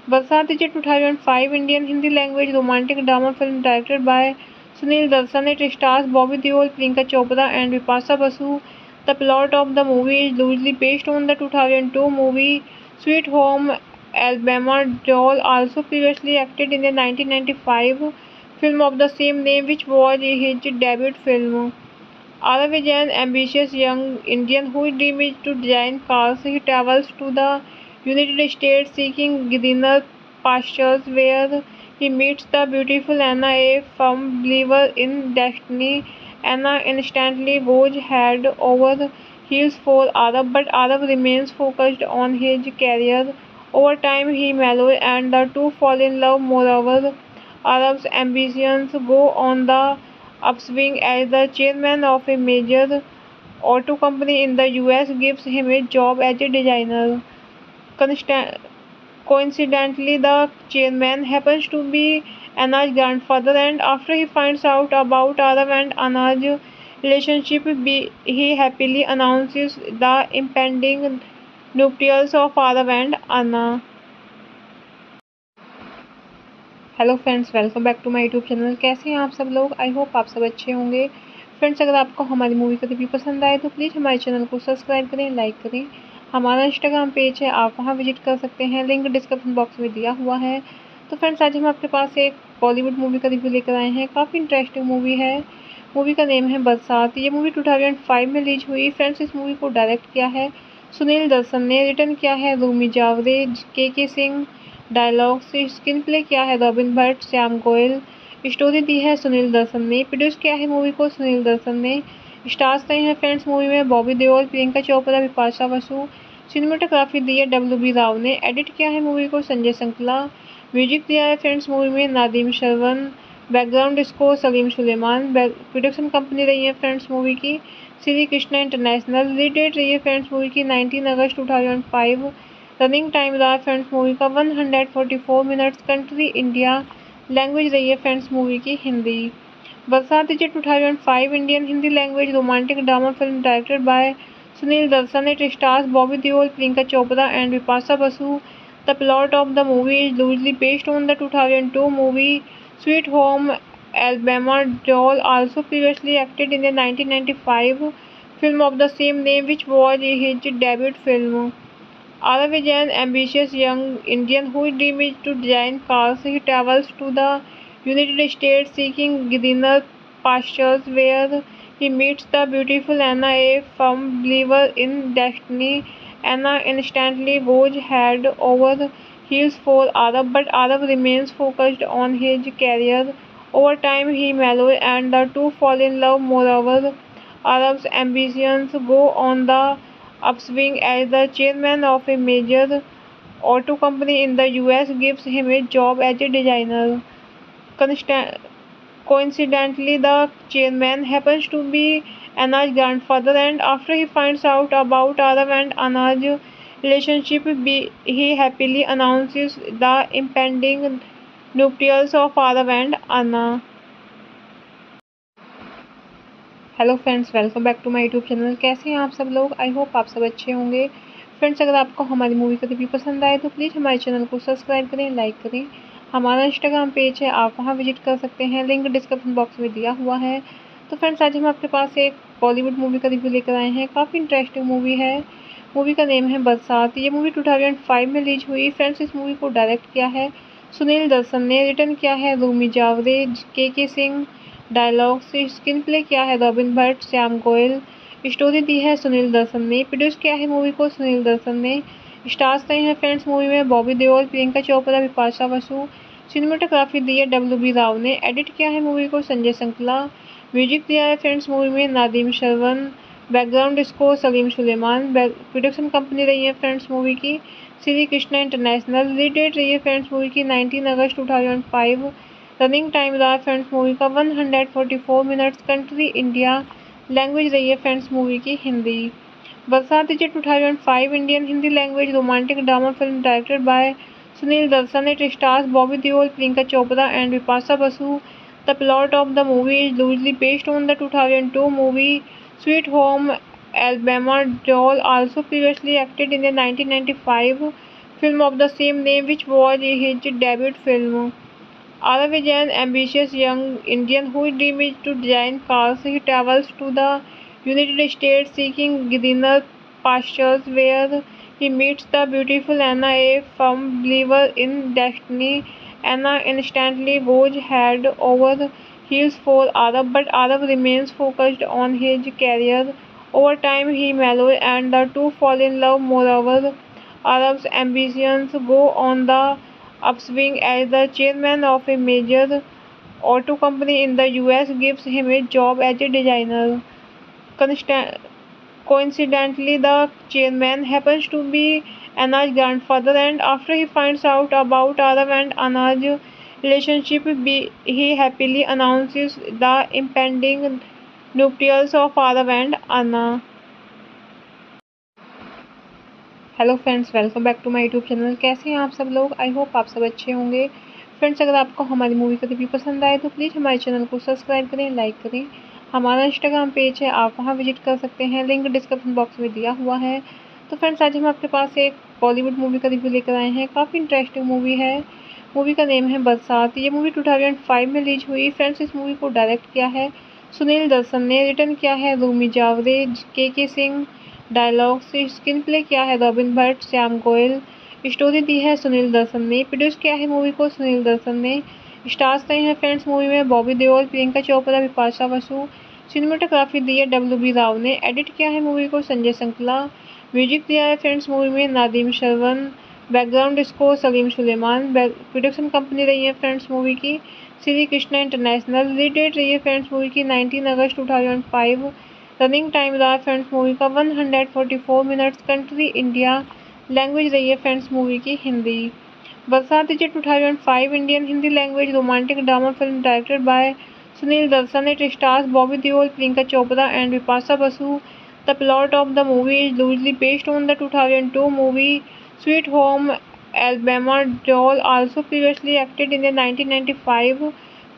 बरसात is 2005 Indian Hindi language romantic drama film directed by Sunil Darshan. It stars Bobby Deol, Priyanka Chopra and Bipasha Basu. The plot of the movie is loosely based on the 2002 movie Sweet Home Alabama. Deol also previously acted in the 1995 film of the same name, which was his debut film. Arav is an ambitious young Indian whose dream is to design cars. He travels to the United States seeking greener pastures, where he meets the beautiful Anna, a firm believer in destiny. Anna instantly goes head over heels for Arav, but Arav remains focused on his career. Over time, he mellows and the two fall in love. Moreover, Arav's ambitions go on the upswing as the chairman of a major auto company in the US gives him a job as a designer. Coincidentally, the chairman happens to be Anna's grandfather, and after he finds out about Arav and Anna's relationship, he happily announces the impending nuptials of Arav and Anna. Hello friends, welcome back to my YouTube channel. कैसे हैं आप सब लोग? I hope आप सब अच्छे होंगे। Friends, अगर आपको हमारी मूवी का रिव्यू पसंद आए तो प्लीज़ हमारे चैनल को सब्सक्राइब करें, लाइक करें। हमारा इंस्टाग्राम पेज है, आप वहां विजिट कर सकते हैं, लिंक डिस्क्रिप्शन बॉक्स में दिया हुआ है। तो फ्रेंड्स, आज हम आपके पास एक बॉलीवुड मूवी का रिव्यू लेकर आए हैं। काफ़ी इंटरेस्टिंग मूवी है। मूवी का नेम है बरसात। ये मूवी 2005 में रिलीज हुई। फ्रेंड्स, इस मूवी को डायरेक्ट किया है सुनील दर्शन ने, रिटर्न किया है रूमी जावरे, के सिंह, डायलॉग से स्क्रीन प्ले किया है रॉबिन भट्ट, श्याम गोयल, स्टोरी दी है सुनील दर्शन ने, प्रोड्यूस किया है मूवी को सुनील दर्शन ने। स्टार्स रहे हैं फ्रेंड्स मूवी में बॉबी देओल, प्रियंका चोपड़ा, बिपाशा बसु। सिनेमेटोग्राफी दी है WB राव ने। एडिट किया है मूवी को संजय संकला। म्यूजिक दिया है फ्रेंड्स मूवी में Nadeem Shravan. Background score Salim Sulaiman. Production company रही है फ्रेंड्स मूवी की Shri Krishna international. Release date रही है फ्रेंड्स मूवी की 19 अगस्त 2005। रनिंग टाइम रहा फ्रेंड्स मूवी का 144 मिनट्स। Country India. लैंग्वेज रही है फ्रेंड्स मूवी की हिंदी। बरसात is 2005 Indian Hindi language romantic drama film directed by Sunil Darshan. It stars Bobby Deol, Priyanka Chopra and Bipasha Basu. The plot of the movie is loosely based on the 2002 movie Sweet Home Alabama. Deol also previously acted in the 1995 film of the same name, which was his debut film. Arav is an ambitious young Indian whose dream is to design cars. He travels to the United States seeking greener pastures, where he meets the beautiful Anna, a firm believer in destiny. Anna instantly goes head over heels for Arav, but Arav remains focused on his career. Over time, he mellows and the two fall in love. Moreover, Arav's ambitions go on the upswing as the chairman of a major auto company in the US gives him a job as a designer. Coincidentally, the chairman happens to be Anna's grandfather, and after he finds out about Arav and Anna's relationship, he happily announces the impending nuptials of Arav and Anna. Hello friends, welcome back to my YouTube channel. कैसे हैं आप सब लोग? I hope आप सब अच्छे होंगे। Friends, अगर आपको हमारी मूवी का रिव्यू पसंद आए तो प्लीज़ हमारे चैनल को सब्सक्राइब करें, लाइक करें। हमारा इंस्टाग्राम पेज है, आप वहां विजिट कर सकते हैं, लिंक डिस्क्रिप्शन बॉक्स में दिया हुआ है। तो फ्रेंड्स आज हम आपके पास एक बॉलीवुड मूवी का रिव्यू लेकर आए हैं। काफ़ी इंटरेस्टिंग मूवी है। मूवी का नेम है बरसात। ये मूवी 2005 में रिलीज हुई। फ्रेंड्स इस मूवी को डायरेक्ट किया है सुनील दर्शन ने, रिटर्न किया है रूमी जावरे, के सिंह, डायलॉग्स स्क्रीन प्ले किया है रॉबिन भट्ट, श्याम गोयल, स्टोरी दी है सुनील दर्शन ने, प्रोड्यूस किया है मूवी को सुनील दर्शन ने। स्टार्स रहे हैं फ्रेंड्स मूवी में बॉबी देओल, प्रियंका चोपड़ा, बिपाशा बसु। सिनेमेटोग्राफी दी है WB राव ने। एडिट किया है मूवी को संजय संकला। म्यूजिक दिया है फ्रेंड्स मूवी में Nadeem Shravan. Background score Salim Sulaiman. Production company रही है फ्रेंड्स मूवी की Shri Krishna international. Release date रही है फ्रेंड्स मूवी की 19 अगस्त 2005। रनिंग टाइम रहा फ्रेंड्स मूवी का 144 मिनट्स। Country India. लैंग्वेज रही है फ्रेंड्स मूवी की हिंदी। बरसात is 2005 Indian Hindi language romantic drama film directed by Sunil Darshan. It stars Bobby Deol, Priyanka Chopra and Bipasha Basu. The plot of the movie is loosely based on the 2002 movie Sweet Home Alabama. Deol also previously acted in the 1995 film of the same name, which was his debut film. Arav is an ambitious young Indian whose dream is to design cars. He travels to the United States seeking greener pastures, where he meets the beautiful Anna, a firm believer in destiny. Anna instantly goes head over heels for Arav, but Arav remains focused on his career. Over time, he mellows and the two fall in love. Moreover, Arav's ambitions go on the upswing as the chairman of a major auto company in the US gives him a job as a designer. Coincidentally, the chairman happens to be Anna's grandfather, and after he finds out about Arav and Anna's relationship, he happily announces the impending nuptials of Arav and Anna. Hello friends, welcome back to my YouTube channel. कैसे हैं आप सब लोग? I hope आप सब अच्छे होंगे। Friends अगर आपको हमारी मूवी का रिव्यू पसंद आए तो प्लीज़ हमारे चैनल को सब्सक्राइब करें, लाइक करें। हमारा इंस्टाग्राम पेज है, आप वहां विजिट कर सकते हैं, लिंक डिस्क्रिप्शन बॉक्स में दिया हुआ है। तो फ्रेंड्स आज हम आपके पास एक बॉलीवुड मूवी का रिव्यू लेकर आए हैं। काफ़ी इंटरेस्टिंग मूवी है। मूवी का नेम है बरसात। ये मूवी 2005 में रिलीज हुई। फ्रेंड्स इस मूवी को डायरेक्ट किया है सुनील दर्शन ने, रिटर्न किया है रूमी जावरे, के सिंह, डायलॉग्स स्क्रीन प्ले किया है रॉबिन भट्ट, श्याम गोयल, स्टोरी दी है सुनील दर्शन ने, प्रोड्यूस किया है मूवी को सुनील दर्शन ने। स्टार्स रहे हैं फ्रेंड्स मूवी में बॉबी देओल, प्रियंका चोपड़ा, बिपाशा बसु। सिनेमेटोग्राफी दी है WB राव ने। एडिट किया है मूवी को संजय संकला। म्यूजिक दिया है फ्रेंड्स मूवी में Nadeem Shravan. Background score Salim Sulaiman. Production company रही है फ्रेंड्स मूवी की Shri Krishna international. Release date रही है फ्रेंड्स मूवी की 19 अगस्त 2005। रनिंग टाइम रहा फ्रेंड्स मूवी का 144 मिनट्स। Country India. लैंग्वेज रही है फ्रेंड्स मूवी की हिंदी। बरसात is 2005 Indian Hindi language romantic drama film directed by Sunil Darshan. It stars Bobby Deol, Priyanka Chopra and Bipasha Basu. The plot of the movie is loosely based on the 2002 movie Sweet Home Alabama. Deol also previously acted in the 1995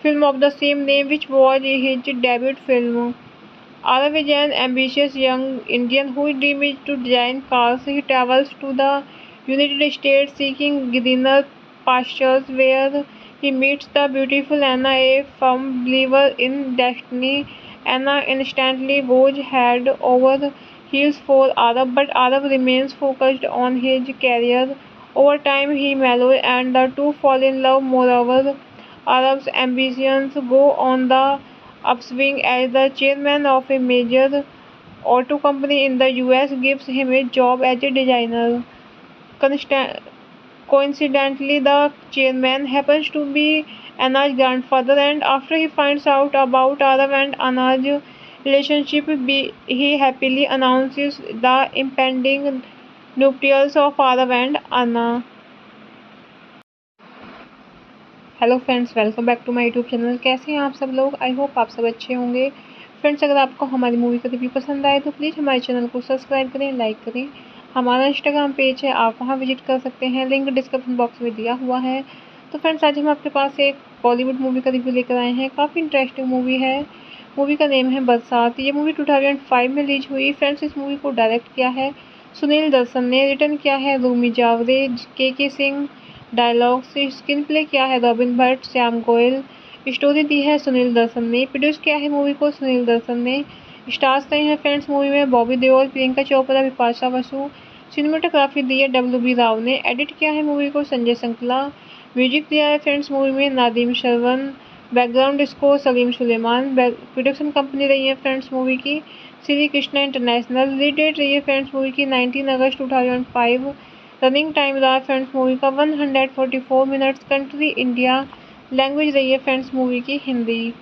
film of the same name, which was his debut film. Arav is an ambitious young Indian whose dream is to design cars. He travels to the United States seeking greener pastures, where he meets the beautiful Anna, a firm believer in destiny. Anna instantly goes head over heels for Arav, but Arav remains focused on his career. Over time, he mellows and the two fall in love. Moreover, Arav's ambitions go on the upswing as the chairman of a major auto company in the US gives him a job as a designer. Coincidentally, the chairman happens to be Anna's grandfather, and after he finds out about Arav and Anna's relationship, he happily announces the impending nuptials of Arav and Anna. Hello friends, welcome back to my YouTube channel. कैसे हैं आप सब लोग? I hope आप सब अच्छे होंगे। Friends अगर आपको हमारी मूवी का रिव्यू पसंद आए तो प्लीज़ हमारे चैनल को सब्सक्राइब करें, लाइक करें। हमारा इंस्टाग्राम पेज है, आप वहां विजिट कर सकते हैं, लिंक डिस्क्रिप्शन बॉक्स में दिया हुआ है। तो फ्रेंड्स आज हम आपके पास एक बॉलीवुड मूवी का रिव्यू लेकर आए हैं। काफ़ी इंटरेस्टिंग मूवी है। मूवी का नेम है बरसात। ये मूवी 2005 में रिलीज हुई। फ्रेंड्स इस मूवी को डायरेक्ट किया है सुनील दर्शन ने, रिटर्न किया है रूमी जावरे, के सिंह, डायलॉग्स स्क्रीन प्ले किया है रॉबिन भट्ट, श्याम गोयल, स्टोरी दी है सुनील दर्शन ने, प्रोड्यूस किया है मूवी को सुनील दर्शन ने। स्टार्स रहे हैं फ्रेंड्स मूवी में बॉबी देओल, प्रियंका चोपड़ा, बिपाशा बसु। सिनेमेटोग्राफी दी है डब्ल्यू.बी. राव ने, एडिट किया है मूवी को संजय संकला। म्यूजिक दिया है फ्रेंड्स मूवी में Nadeem Shravan, background score Salim Sulaiman. Production company रही है फ्रेंड्स मूवी की Shri Krishna international. Release date रही है फ्रेंड्स मूवी की 19 अगस्त 2005। रनिंग टाइम रहा फ्रेंड्स मूवी का 144 मिनट्स। कंट्री इंडिया, लैंग्वेज रही है फ्रेंड्स मूवी की हिंदी।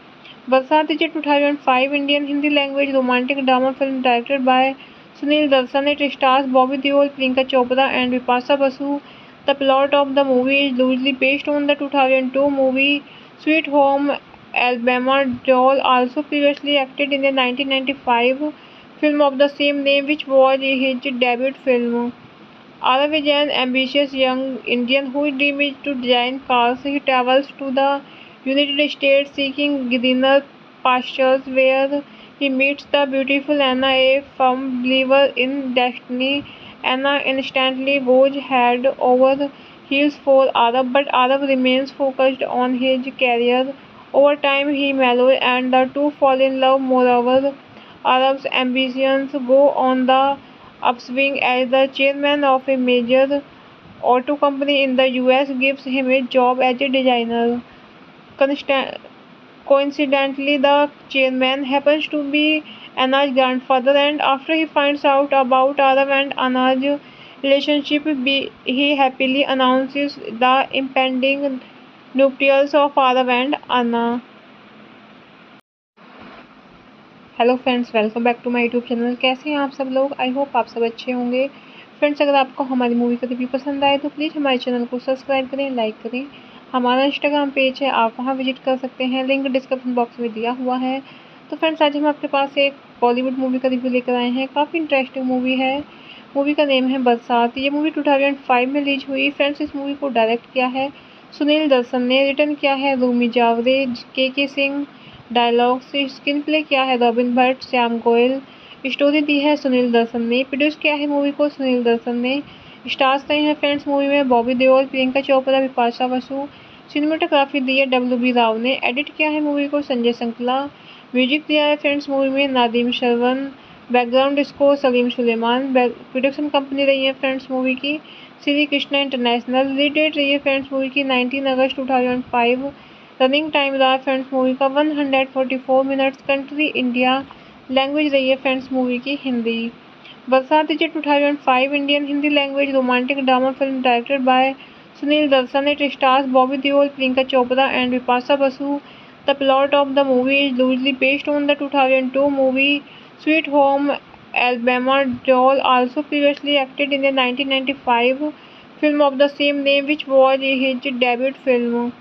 बरसात is 2005 Indian Hindi language romantic drama film directed by Sunil Darshan. It stars Bobby Deol, Priyanka Chopra and Bipasha Basu. The plot of the movie is loosely based on the 2002 movie Sweet Home Alabama. Deol also previously acted in the 1995 film of the same name, which was his debut film. Arav is an ambitious young Indian whose dream is to design cars. He travels to the United States seeking greener pastures, where he meets the beautiful Anna, a firm believer in destiny. Anna instantly goes head over heels for Arav, but Arav remains focused on his career. Over time, he mellows and the two fall in love. Moreover, Arav's ambitions go on the upswing as the chairman of a major auto company in the US gives him a job as a designer. Coincidentally, the chairman happens to be Anna's grandfather, and after he finds out about Arav and Anna's relationship, he happily announces the impending nuptials of Arav and Anna. Hello friends, welcome back to my YouTube channel. कैसे हैं आप सब लोग? I hope आप सब अच्छे होंगे। Friends, अगर आपको हमारी मूवी का रिव्यू पसंद आए तो प्लीज़ हमारे चैनल को सब्सक्राइब करें, लाइक करें। हमारा इंस्टाग्राम पेज है, आप वहां विजिट कर सकते हैं, लिंक डिस्क्रिप्शन बॉक्स में दिया हुआ है। तो फ्रेंड्स, आज हम आपके पास एक बॉलीवुड मूवी का रिव्यू लेकर आए हैं। काफ़ी इंटरेस्टिंग मूवी है। मूवी का नेम है बरसात। ये मूवी 2005 में रिलीज हुई। फ्रेंड्स, इस मूवी को डायरेक्ट किया है सुनील दर्शन ने, रिटर्न किया है रूमी जावरे, के सिंह। डायलॉग्स स्क्रीन प्ले किया है रॉबिन भट्ट, श्याम गोयल, स्टोरी दी है सुनील दर्शन ने, प्रोड्यूस किया है मूवी को सुनील दर्शन ने। स्टार्स रहे हैं फ्रेंड्स मूवी में बॉबी देओल, प्रियंका चोपड़ा, बिपाशा बसु। सिनेमेटोग्राफी दी है डब्ल्यू.बी. राव ने, एडिट किया है मूवी को संजय संकला। म्यूजिक दिया है फ्रेंड्स मूवी में Nadeem Shravan, background score Salim Sulaiman. Production company रही है फ्रेंड्स मूवी की Shri Krishna international. Release date रही है फ्रेंड्स मूवी की 19 अगस्त 2005। रनिंग टाइम रहा फ्रेंड्स मूवी का 144 मिनट्स। कंट्री इंडिया, लैंग्वेज रही है फ्रेंड्स मूवी की हिंदी। बरसात is 2005 Indian Hindi language romantic drama film directed by Sunil Darshan. It stars Bobby Deol, Priyanka Chopra and Bipasha Basu. The plot of the movie is loosely based on the 2002 movie Sweet Home Alabama. Deol also previously acted in the 1995 film of the same name, which was his debut film.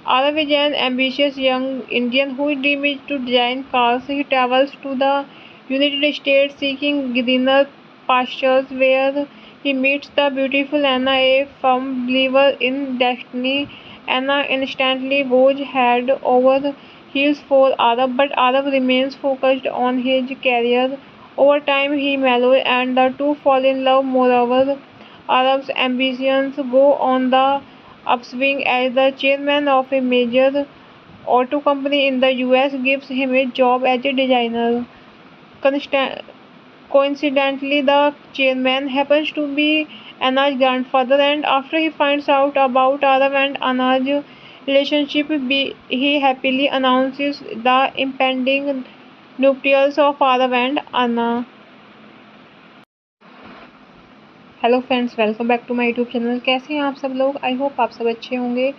Arav is an ambitious young Indian whose dream is to design cars. He travels to the United States seeking greener pastures, where he meets the beautiful Anna, a firm believer in destiny. Anna instantly goes head over heels for Arav, but Arav remains focused on his career. Over time, he mellows and the two fall in love. Moreover, Arav's ambitions go on the upswing as the chairman of a major auto company in the US gives him a job as a designer. Coincidentally, the chairman happens to be Anna's grandfather, and after he finds out about Arav and Anna's relationship, he happily announces the impending nuptials of Arav and Anna. Hello friends, welcome back to my YouTube channel. कैसे हैं आप सब लोग? I hope आप सब अच्छे होंगे।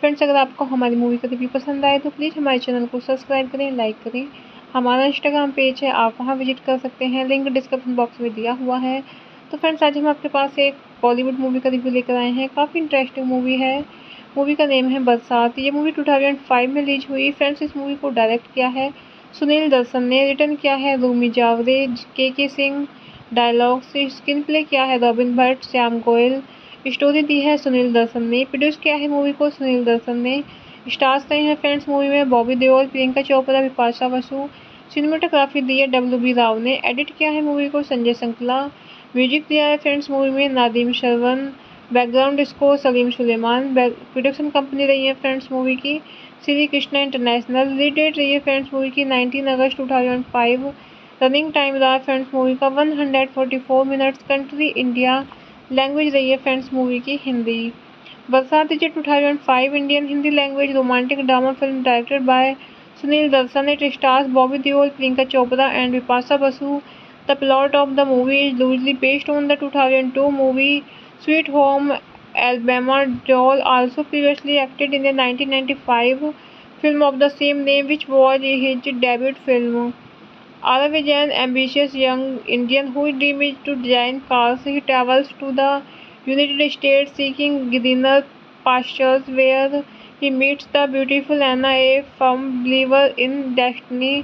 Friends, अगर आपको हमारी मूवी का रिव्यू पसंद आए तो प्लीज़ हमारे चैनल को सब्सक्राइब करें, लाइक करें। हमारा इंस्टाग्राम पेज है, आप वहां विजिट कर सकते हैं, लिंक डिस्क्रिप्शन बॉक्स में दिया हुआ है। तो फ्रेंड्स, आज हम आपके पास एक बॉलीवुड मूवी का रिव्यू लेकर आए हैं। काफ़ी इंटरेस्टिंग मूवी है। मूवी का नेम है बरसात। ये मूवी 2005 में रिलीज हुई। फ्रेंड्स, इस मूवी को डायरेक्ट किया है सुनील दर्शन ने, रिटर्न किया है रूमी जावरे, के सिंह। डायलॉग्स स्क्रीन प्ले किया है रॉबिन भट्ट, श्याम गोयल, स्टोरी दी है सुनील दर्शन ने, प्रोड्यूस किया है मूवी को सुनील दर्शन ने। स्टार्स रहे हैं फ्रेंड्स मूवी में बॉबी देओल, प्रियंका चोपड़ा, बिपाशा बसु। सिनेमेटोग्राफी दी है डब्ल्यू.बी. राव ने, एडिट किया है मूवी को संजय संकला। म्यूजिक दिया है फ्रेंड्स मूवी में Nadeem Shravan, background score Salim Sulaiman. Production company रही है फ्रेंड्स मूवी की Shri Krishna international. Release date रही है फ्रेंड्स मूवी की 19 अगस्त 2005। रनिंग टाइम रहा फ्रेंड्स मूवी का 144 मिनट्स। Country India. लैंग्वेज रही है फ्रेंड्स मूवी की हिंदी। बरसात is 2005 Indian Hindi language romantic drama film directed by Sunil Darshan. It stars Bobby Deol, Priyanka Chopra and Vipasa Basu. The plot of the movie is loosely based on the 2002 movie Sweet Home Alabama. Deol also previously acted in the 1995 film of the same name, which was his debut film. Arav is an ambitious young Indian whose dream is to design cars. He travels to the United States seeking greener pastures, where he meets the beautiful Anna, a firm believer in destiny.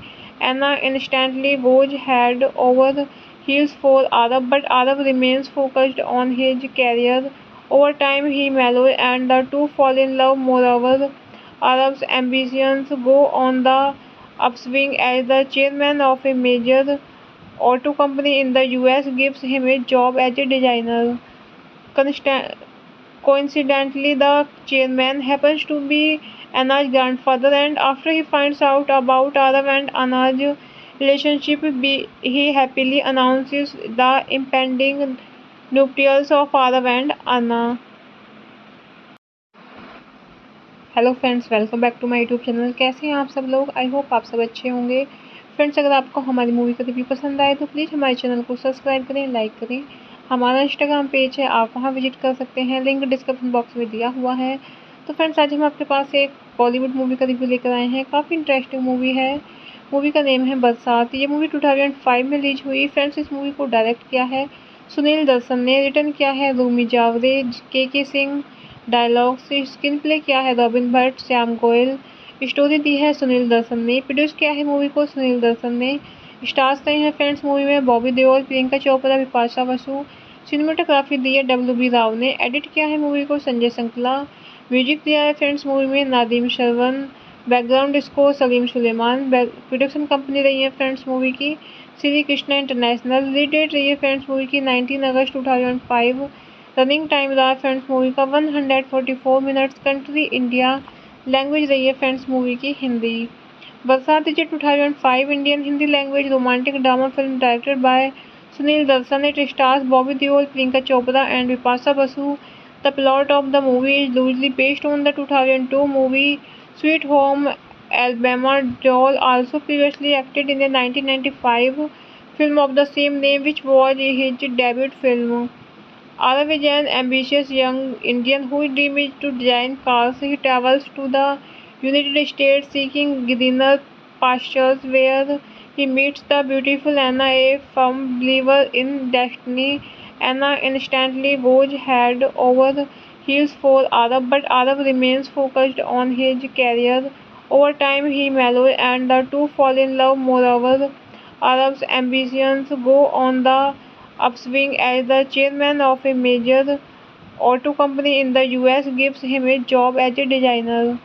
Anna instantly goes head over heels for Arav, but Arav remains focused on his career. Over time, he mellows and the two fall in love. Moreover, Arav's ambitions go on the upswing as the chairman of a major auto company in the US gives him a job as a designer. Coincidentally, the chairman happens to be Anna's grandfather, and after he finds out about Arav and Anna's relationship, he happily announces the impending nuptials of Arav and Anna. Hello friends, welcome back to my YouTube channel. कैसे हैं आप सब लोग? I hope आप सब अच्छे होंगे। Friends, अगर आपको हमारी मूवी का रिव्यू पसंद आए तो प्लीज़ हमारे चैनल को सब्सक्राइब करें, लाइक करें। हमारा इंस्टाग्राम पेज है, आप वहां विजिट कर सकते हैं, लिंक डिस्क्रिप्शन बॉक्स में दिया हुआ है। तो फ्रेंड्स, आज हम आपके पास एक बॉलीवुड मूवी का रिव्यू लेकर आए हैं। काफ़ी इंटरेस्टिंग मूवी है। मूवी का नेम है बरसात। ये मूवी 2005 में रिलीज हुई। फ्रेंड्स, इस मूवी को डायरेक्ट किया है सुनील दर्शन ने, रिटर्न किया है रूमी जावरे, के सिंह। डायलॉग से स्क्रीन प्ले किया है रॉबिन भट्ट, श्याम गोयल। स्टोरी दी है सुनील दर्शन ने। प्रोड्यूस किया है मूवी को सुनील दर्शन ने। स्टार्स रहे हैं फ्रेंड्स मूवी में बॉबी देओल, प्रियंका चोपड़ा, विपाशा बसु। सिनेमेटोग्राफी दी है WB राव ने। एडिट किया है मूवी को संजय संकला। म्यूजिक दिया है फ्रेंड्स मूवी में Nadeem Shravan. Background score Salim Sulaiman. Production company रही है फ्रेंड्स मूवी की Shri Krishna international. Release date रही है फ्रेंड्स मूवी की 19 अगस्त 2005। रनिंग टाइम रहा फ्रेंड्स मूवी का 144 मिनट्स। Country India. लैंग्वेज रही है फ्रेंड्स मूवी की हिंदी। बरसात is 2005 Indian Hindi language romantic drama film directed by Sunil Darshan. It stars Bobby Deol, Priyanka Chopra and Vipasa Basu. The plot of the movie is loosely based on the 2002 movie Sweet Home Alabama. Deol also previously acted in the 1995 film of the same name, which was his debut film. Arav is an ambitious young Indian whose dream is to design cars. He travels to the United States seeking greener pastures, where he meets the beautiful Anna, a firm believer in destiny. Anna instantly goes head over heels for Arav, but Arav remains focused on his career. Over time, he mellows and the two fall in love. Moreover, Arav's ambitions go on the upswing as the chairman of a major auto company in the US gives him a job as a designer.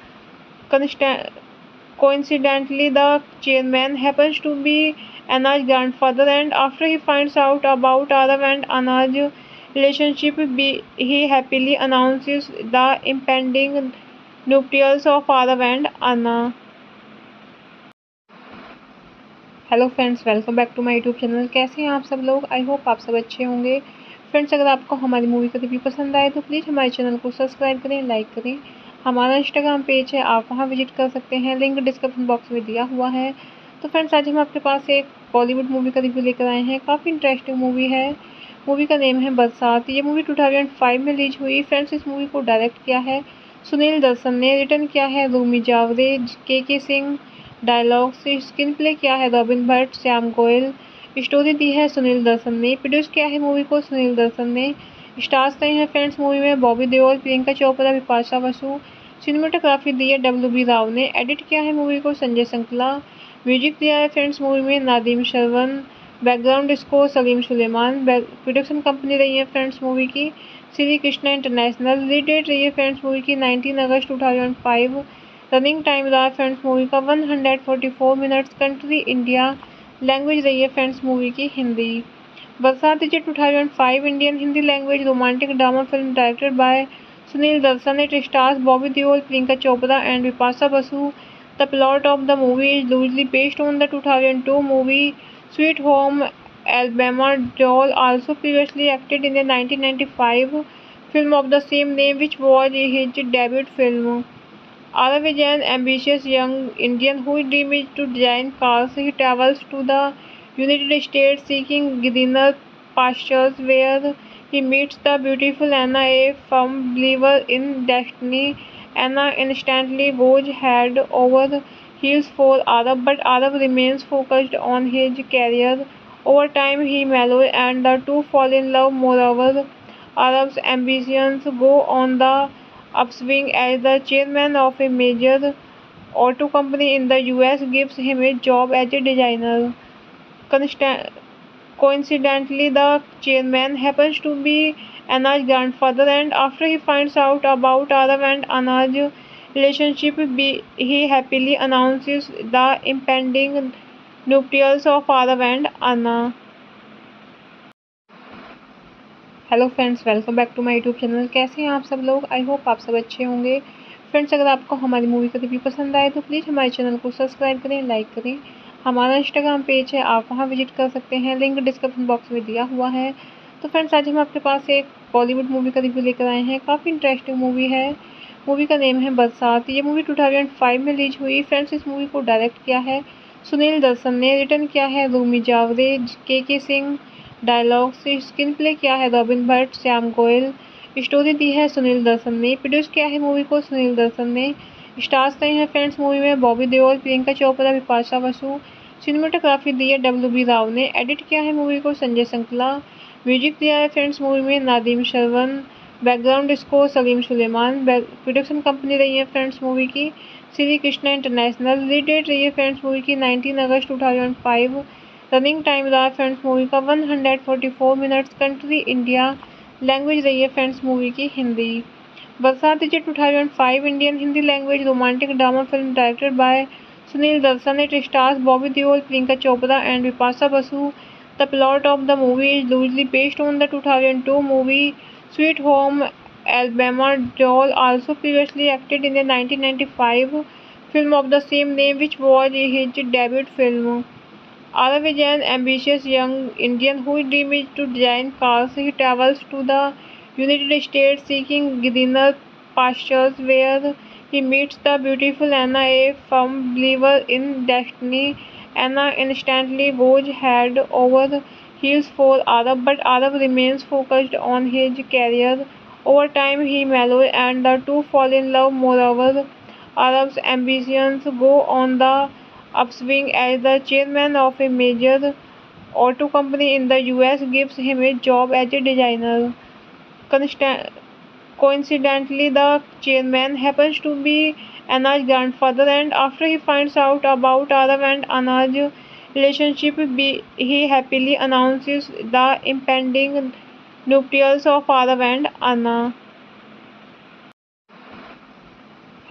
Coincidentally, the chairman happens to be Anna's grandfather, and after he finds out about Arav and Anna's relationship, he happily announces the impending nuptials of Arav and Anna. Hello friends, welcome back to my YouTube channel. कैसे हैं आप सब लोग? I hope आप सब अच्छे होंगे। Friends, अगर आपको हमारी मूवी का रिव्यू पसंद आए तो प्लीज़ हमारे चैनल को सब्सक्राइब करें, लाइक करें। हमारा इंस्टाग्राम पेज है, आप वहां विजिट कर सकते हैं, लिंक डिस्क्रिप्शन बॉक्स में दिया हुआ है। तो फ्रेंड्स, आज हम आपके पास एक बॉलीवुड मूवी का रिव्यू लेकर आए हैं। काफ़ी इंटरेस्टिंग मूवी है। मूवी का नेम है बरसात। ये मूवी 2005 में रिलीज हुई। फ्रेंड्स, इस मूवी को डायरेक्ट किया है सुनील दर्शन ने, रिटर्न किया है रूमी जावरे, के सिंह। डायलॉग से स्क्रीन प्ले किया है रॉबिन भट्ट, श्याम गोयल। स्टोरी दी है सुनील दर्शन ने। प्रोड्यूस किया है मूवी को सुनील दर्शन ने। स्टार्स रहे हैं फ्रेंड्स मूवी में बॉबी देओल, प्रियंका चोपड़ा, विपाशा बसु। सिनेमेटोग्राफी दी है WB राव ने। एडिट किया है मूवी को संजय संकला। म्यूजिक दिया है फ्रेंड्स मूवी में Nadeem Shravan. Background score Salim Sulaiman. Production company रही है फ्रेंड्स मूवी की Shri Krishna international. Release date रही है फ्रेंड्स मूवी की 19 अगस्त 2005। रनिंग टाइम रहा फ्रेंड्स मूवी का 144 मिनट्स। Country India. लैंग्वेज रही है फ्रेंड्स मूवी की हिंदी। बरसात is a 2005 Indian Hindi language romantic drama film directed by Sunil Darsan. It stars Bobby Deol, Priyanka Chopra and Vipasa Basu. The plot of the movie is loosely based on the 2002 movie Sweet Home Alabama. Deol also previously acted in the 1995 film of the same name, which was his debut film. Arav is an ambitious young Indian whose dream is to design cars. He travels to the United States seeking greener pastures, where he meets the beautiful Anna, a firm believer in destiny. Anna instantly goes head over heels for Arav, but Arav remains focused on his career. Over time, he mellows and the two fall in love. Moreover, Arav's ambitions go on the upswing as the chairman of a major auto company in the US gives him a job as a designer. Coincidentally, the chairman happens to be Anna's grandfather, and after he finds out about Arav and Anna's relationship, he happily announces the impending nuptials of Arav and Anna. Hello friends, welcome back to my YouTube channel. कैसे हैं आप सब लोग? I hope आप सब अच्छे होंगे। Friends, अगर आपको हमारी मूवी का रिव्यू पसंद आए तो प्लीज़ हमारे चैनल को सब्सक्राइब करें, लाइक करें। हमारा इंस्टाग्राम पेज है, आप वहां विजिट कर सकते हैं, लिंक डिस्क्रिप्शन बॉक्स में दिया हुआ है। तो फ्रेंड्स, आज हम आपके पास एक बॉलीवुड मूवी का रिव्यू लेकर आए हैं। काफ़ी इंटरेस्टिंग मूवी है। मूवी का नेम है बरसात। ये मूवी 2005 में रिलीज हुई। फ्रेंड्स, इस मूवी को डायरेक्ट किया है सुनील दर्शन ने, रिटर्न किया है रूमी जावरे, के सिंह, डायलॉग से स्क्रीन प्ले किया है रॉबिन भट्ट, श्याम गोयल, स्टोरी दी है सुनील दर्शन ने, प्रोड्यूस किया है मूवी को सुनील दर्शन ने। स्टार्स रहे हैं फ्रेंड्स मूवी में बॉबी देओल, प्रियंका चोपड़ा, विपाशा बसु। सिनेमेटोग्राफी दी है WB राव ने। एडिट किया है मूवी को संजय संकला। म्यूजिक दिया है फ्रेंड्स मूवी में Nadeem Shravan. Background score Salim Sulaiman. Production company रही है फ्रेंड्स मूवी की Shri Krishna international. Release date रही है फ्रेंड्स मूवी की 19 अगस्त 2005। रनिंग टाइम रहा फ्रेंड्स मूवी का 144 मिनट्स। Country India. लैंग्वेज रही है फ्रेंड्स मूवी की हिंदी। बरसात is a 2005 Indian Hindi language romantic drama film directed by Sunil Darshan. It stars Bobby Deol, Priyanka Chopra and Vipasa Basu. The plot of the movie is loosely based on the 2002 movie Sweet Home Alabama. Deol also previously acted in the 1995 film of the same name, which was his debut film. Arav is an ambitious young Indian whose dream is to design cars. He travels to the United States seeking greener pastures, where he meets the beautiful Anna, a firm believer in destiny. Anna instantly goes head over heels for Arav, but Arav remains focused on his career. Over time, he mellows and the two fall in love. Moreover, Arav's ambitions go on the upswing as the chairman of a major auto company in the US gives him a job as a designer. Coincidentally, the chairman happens to be Anna's grandfather, and after he finds out about Arav and Anna's relationship, he happily announces the impending nuptials of Arav and Anna.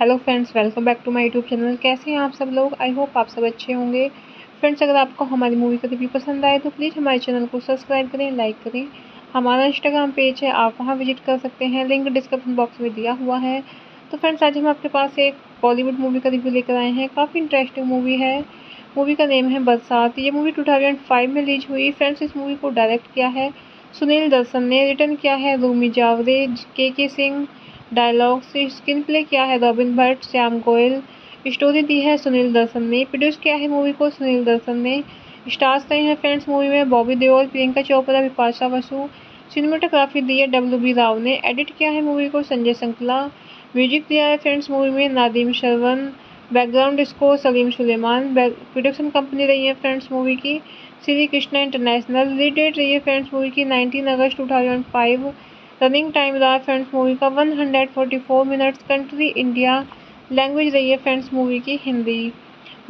Hello friends, welcome back to my YouTube channel. कैसे हैं आप सब लोग? I hope आप सब अच्छे होंगे। Friends, अगर आपको हमारी मूवी का रिव्यू पसंद आए तो प्लीज़ हमारे चैनल को सब्सक्राइब करें, लाइक करें। हमारा इंस्टाग्राम पेज है, आप वहां विजिट कर सकते हैं, लिंक डिस्क्रिप्शन बॉक्स में दिया हुआ है। तो फ्रेंड्स, आज हम आपके पास एक बॉलीवुड मूवी का रिव्यू लेकर आए हैं। काफ़ी इंटरेस्टिंग मूवी है। मूवी का नेम है बरसात। ये मूवी 2005 में रिलीज हुई। फ्रेंड्स, इस मूवी को डायरेक्ट किया है सुनील दर्शन ने, रिटर्न किया है रूमी जावरे, के सिंह, डायलॉग से स्क्रीन प्ले किया है रॉबिन भट्ट, श्याम गोयल, स्टोरी दी है सुनील दर्शन ने, प्रोड्यूस किया है मूवी को सुनील दर्शन ने। स्टार्स रहे हैं फ्रेंड्स मूवी में बॉबी देओल, प्रियंका चोपड़ा, विपाशा बसु। सिनेमेटोग्राफी दी है WB राव ने। एडिट किया है मूवी को संजय संकला। म्यूजिक दिया है फ्रेंड्स मूवी में Nadeem Shravan. Background score Salim Sulaiman. Production company रही है फ्रेंड्स मूवी की Shri Krishna international. Release date रही है फ्रेंड्स मूवी की 19 अगस्त 2005। रनिंग टाइम रहा फ्रेंड्स मूवी का 144 मिनट्स। Country India. लैंग्वेज रही है फ्रेंड्स मूवी की हिंदी।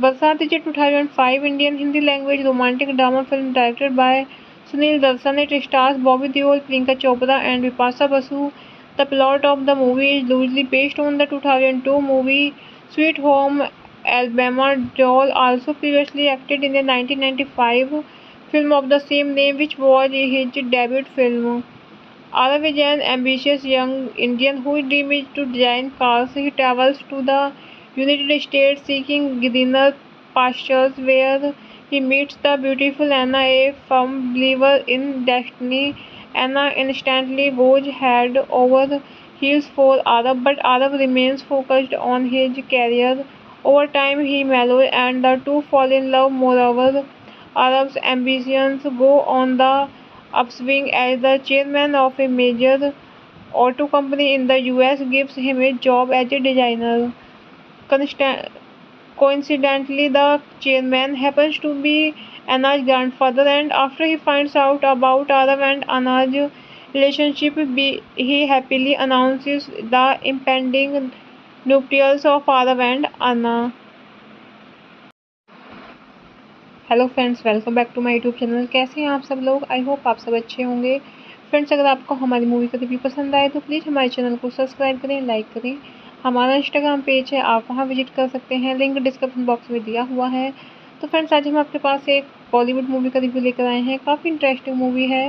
बरसात is a 2005 Indian Hindi language romantic drama film directed by Sunil Darshan. It stars Bobby Deol, Priyanka Chopra and Vipasa Basu. The plot of the movie is loosely based on the 2002 movie Sweet Home Alabama. Deol also previously acted in the 1995 film of the same name, which was his debut film. Arav is an ambitious young Indian whose dream is to design cars. He travels to the United States seeking greener pastures, where he meets the beautiful Anna, a firm believer in destiny. Anna instantly goes head over heels for Arav, but Arav remains focused on his career. Over time, he mellows and the two fall in love. Moreover, Arav's ambitions go on the upswing as the chairman of a major auto company in the US gives him a job as a designer. Coincidentally, the chairman happens to be Anna's grandfather, and after he finds out about Arav and Anna's relationship, he happily announces the impending nuptials of Arav and Anna. Hello friends, welcome back to my YouTube channel. कैसे हैं आप सब लोग? I hope आप सब अच्छे होंगे। Friends, अगर आपको हमारी मूवी का रिव्यू पसंद आए तो प्लीज़ हमारे चैनल को सब्सक्राइब करें, लाइक करें। हमारा इंस्टाग्राम पेज है, आप वहां विजिट कर सकते हैं, लिंक डिस्क्रिप्शन बॉक्स में दिया हुआ है। तो फ्रेंड्स, आज हम आपके पास एक बॉलीवुड मूवी का रिव्यू लेकर आए हैं। काफ़ी इंटरेस्टिंग मूवी है।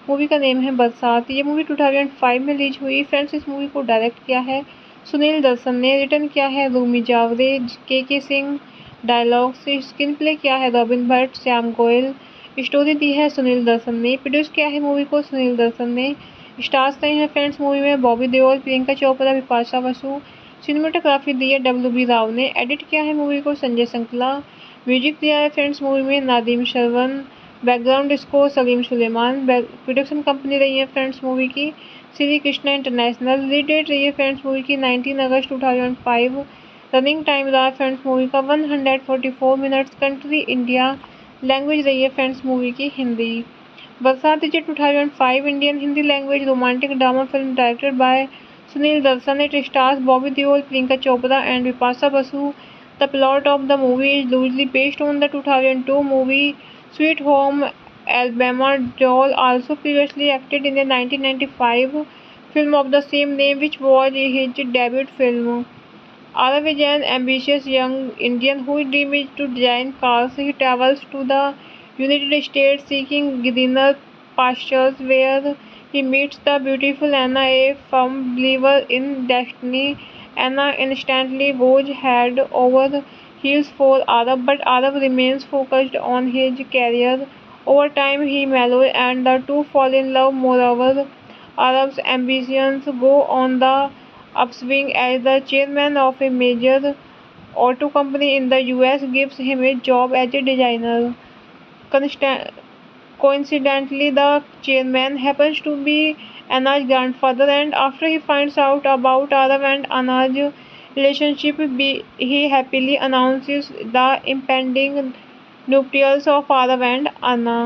मूवी का नेम है बरसात। ये मूवी 2005 में रिलीज हुई। फ्रेंड्स, इस मूवी को डायरेक्ट किया है सुनील दर्शन ने, रिटर्न किया है रूमी जावरे, के सिंह, डायलॉग से स्क्रीन प्ले किया है रॉबिन भट्ट, श्याम गोयल, स्टोरी दी है सुनील दर्शन ने, प्रोड्यूस किया है मूवी को सुनील दर्शन ने। स्टार्स रहे हैं फ्रेंड्स मूवी में बॉबी देओल, प्रियंका चोपड़ा, बिपाशा बसु। सिनेमेटोग्राफी दी है WB राव ने। एडिट किया है मूवी को संजय संकला। म्यूजिक दिया है फ्रेंड्स मूवी में Nadeem Shravan. Background score Salim Sulaiman. Production company रही है फ्रेंड्स मूवी की Shri Krishna international. Release date रही है फ्रेंड्स मूवी की 19 अगस्त 2005। रनिंग टाइम रहा फ्रेंड्स मूवी का 144 मिनट्स। Country India. लैंग्वेज रही है फ्रेंड्स मूवी की हिंदी। बरसात is 2005 Indian Hindi language romantic drama film directed by Sunil Darshan. It stars Bobby Deol, Priyanka Chopra and Bipasha Basu. The plot of the movie is loosely based on the 2002 movie sweet home Alabama. Joel also previously acted in the 1995 film of the same name, which was his debut film. Arav is an ambitious young Indian whose dream is to design cars. He travels to the United States seeking greener pastures, where he meets the beautiful Anna, a firm believer in destiny. Anna instantly goes head over heels for Arav, but Arav remains focused on his career. Over time, he mellows and the two fall in love. Moreover, Arav's ambitions go on the upswing as the chairman of a major auto company in the US gives him a job as a designer. Coincidentally, the chairman happens to be Anna's grandfather, and after he finds out about Arav and Anna's relationship, he happily announces the impending nuptials of Arav and Anna.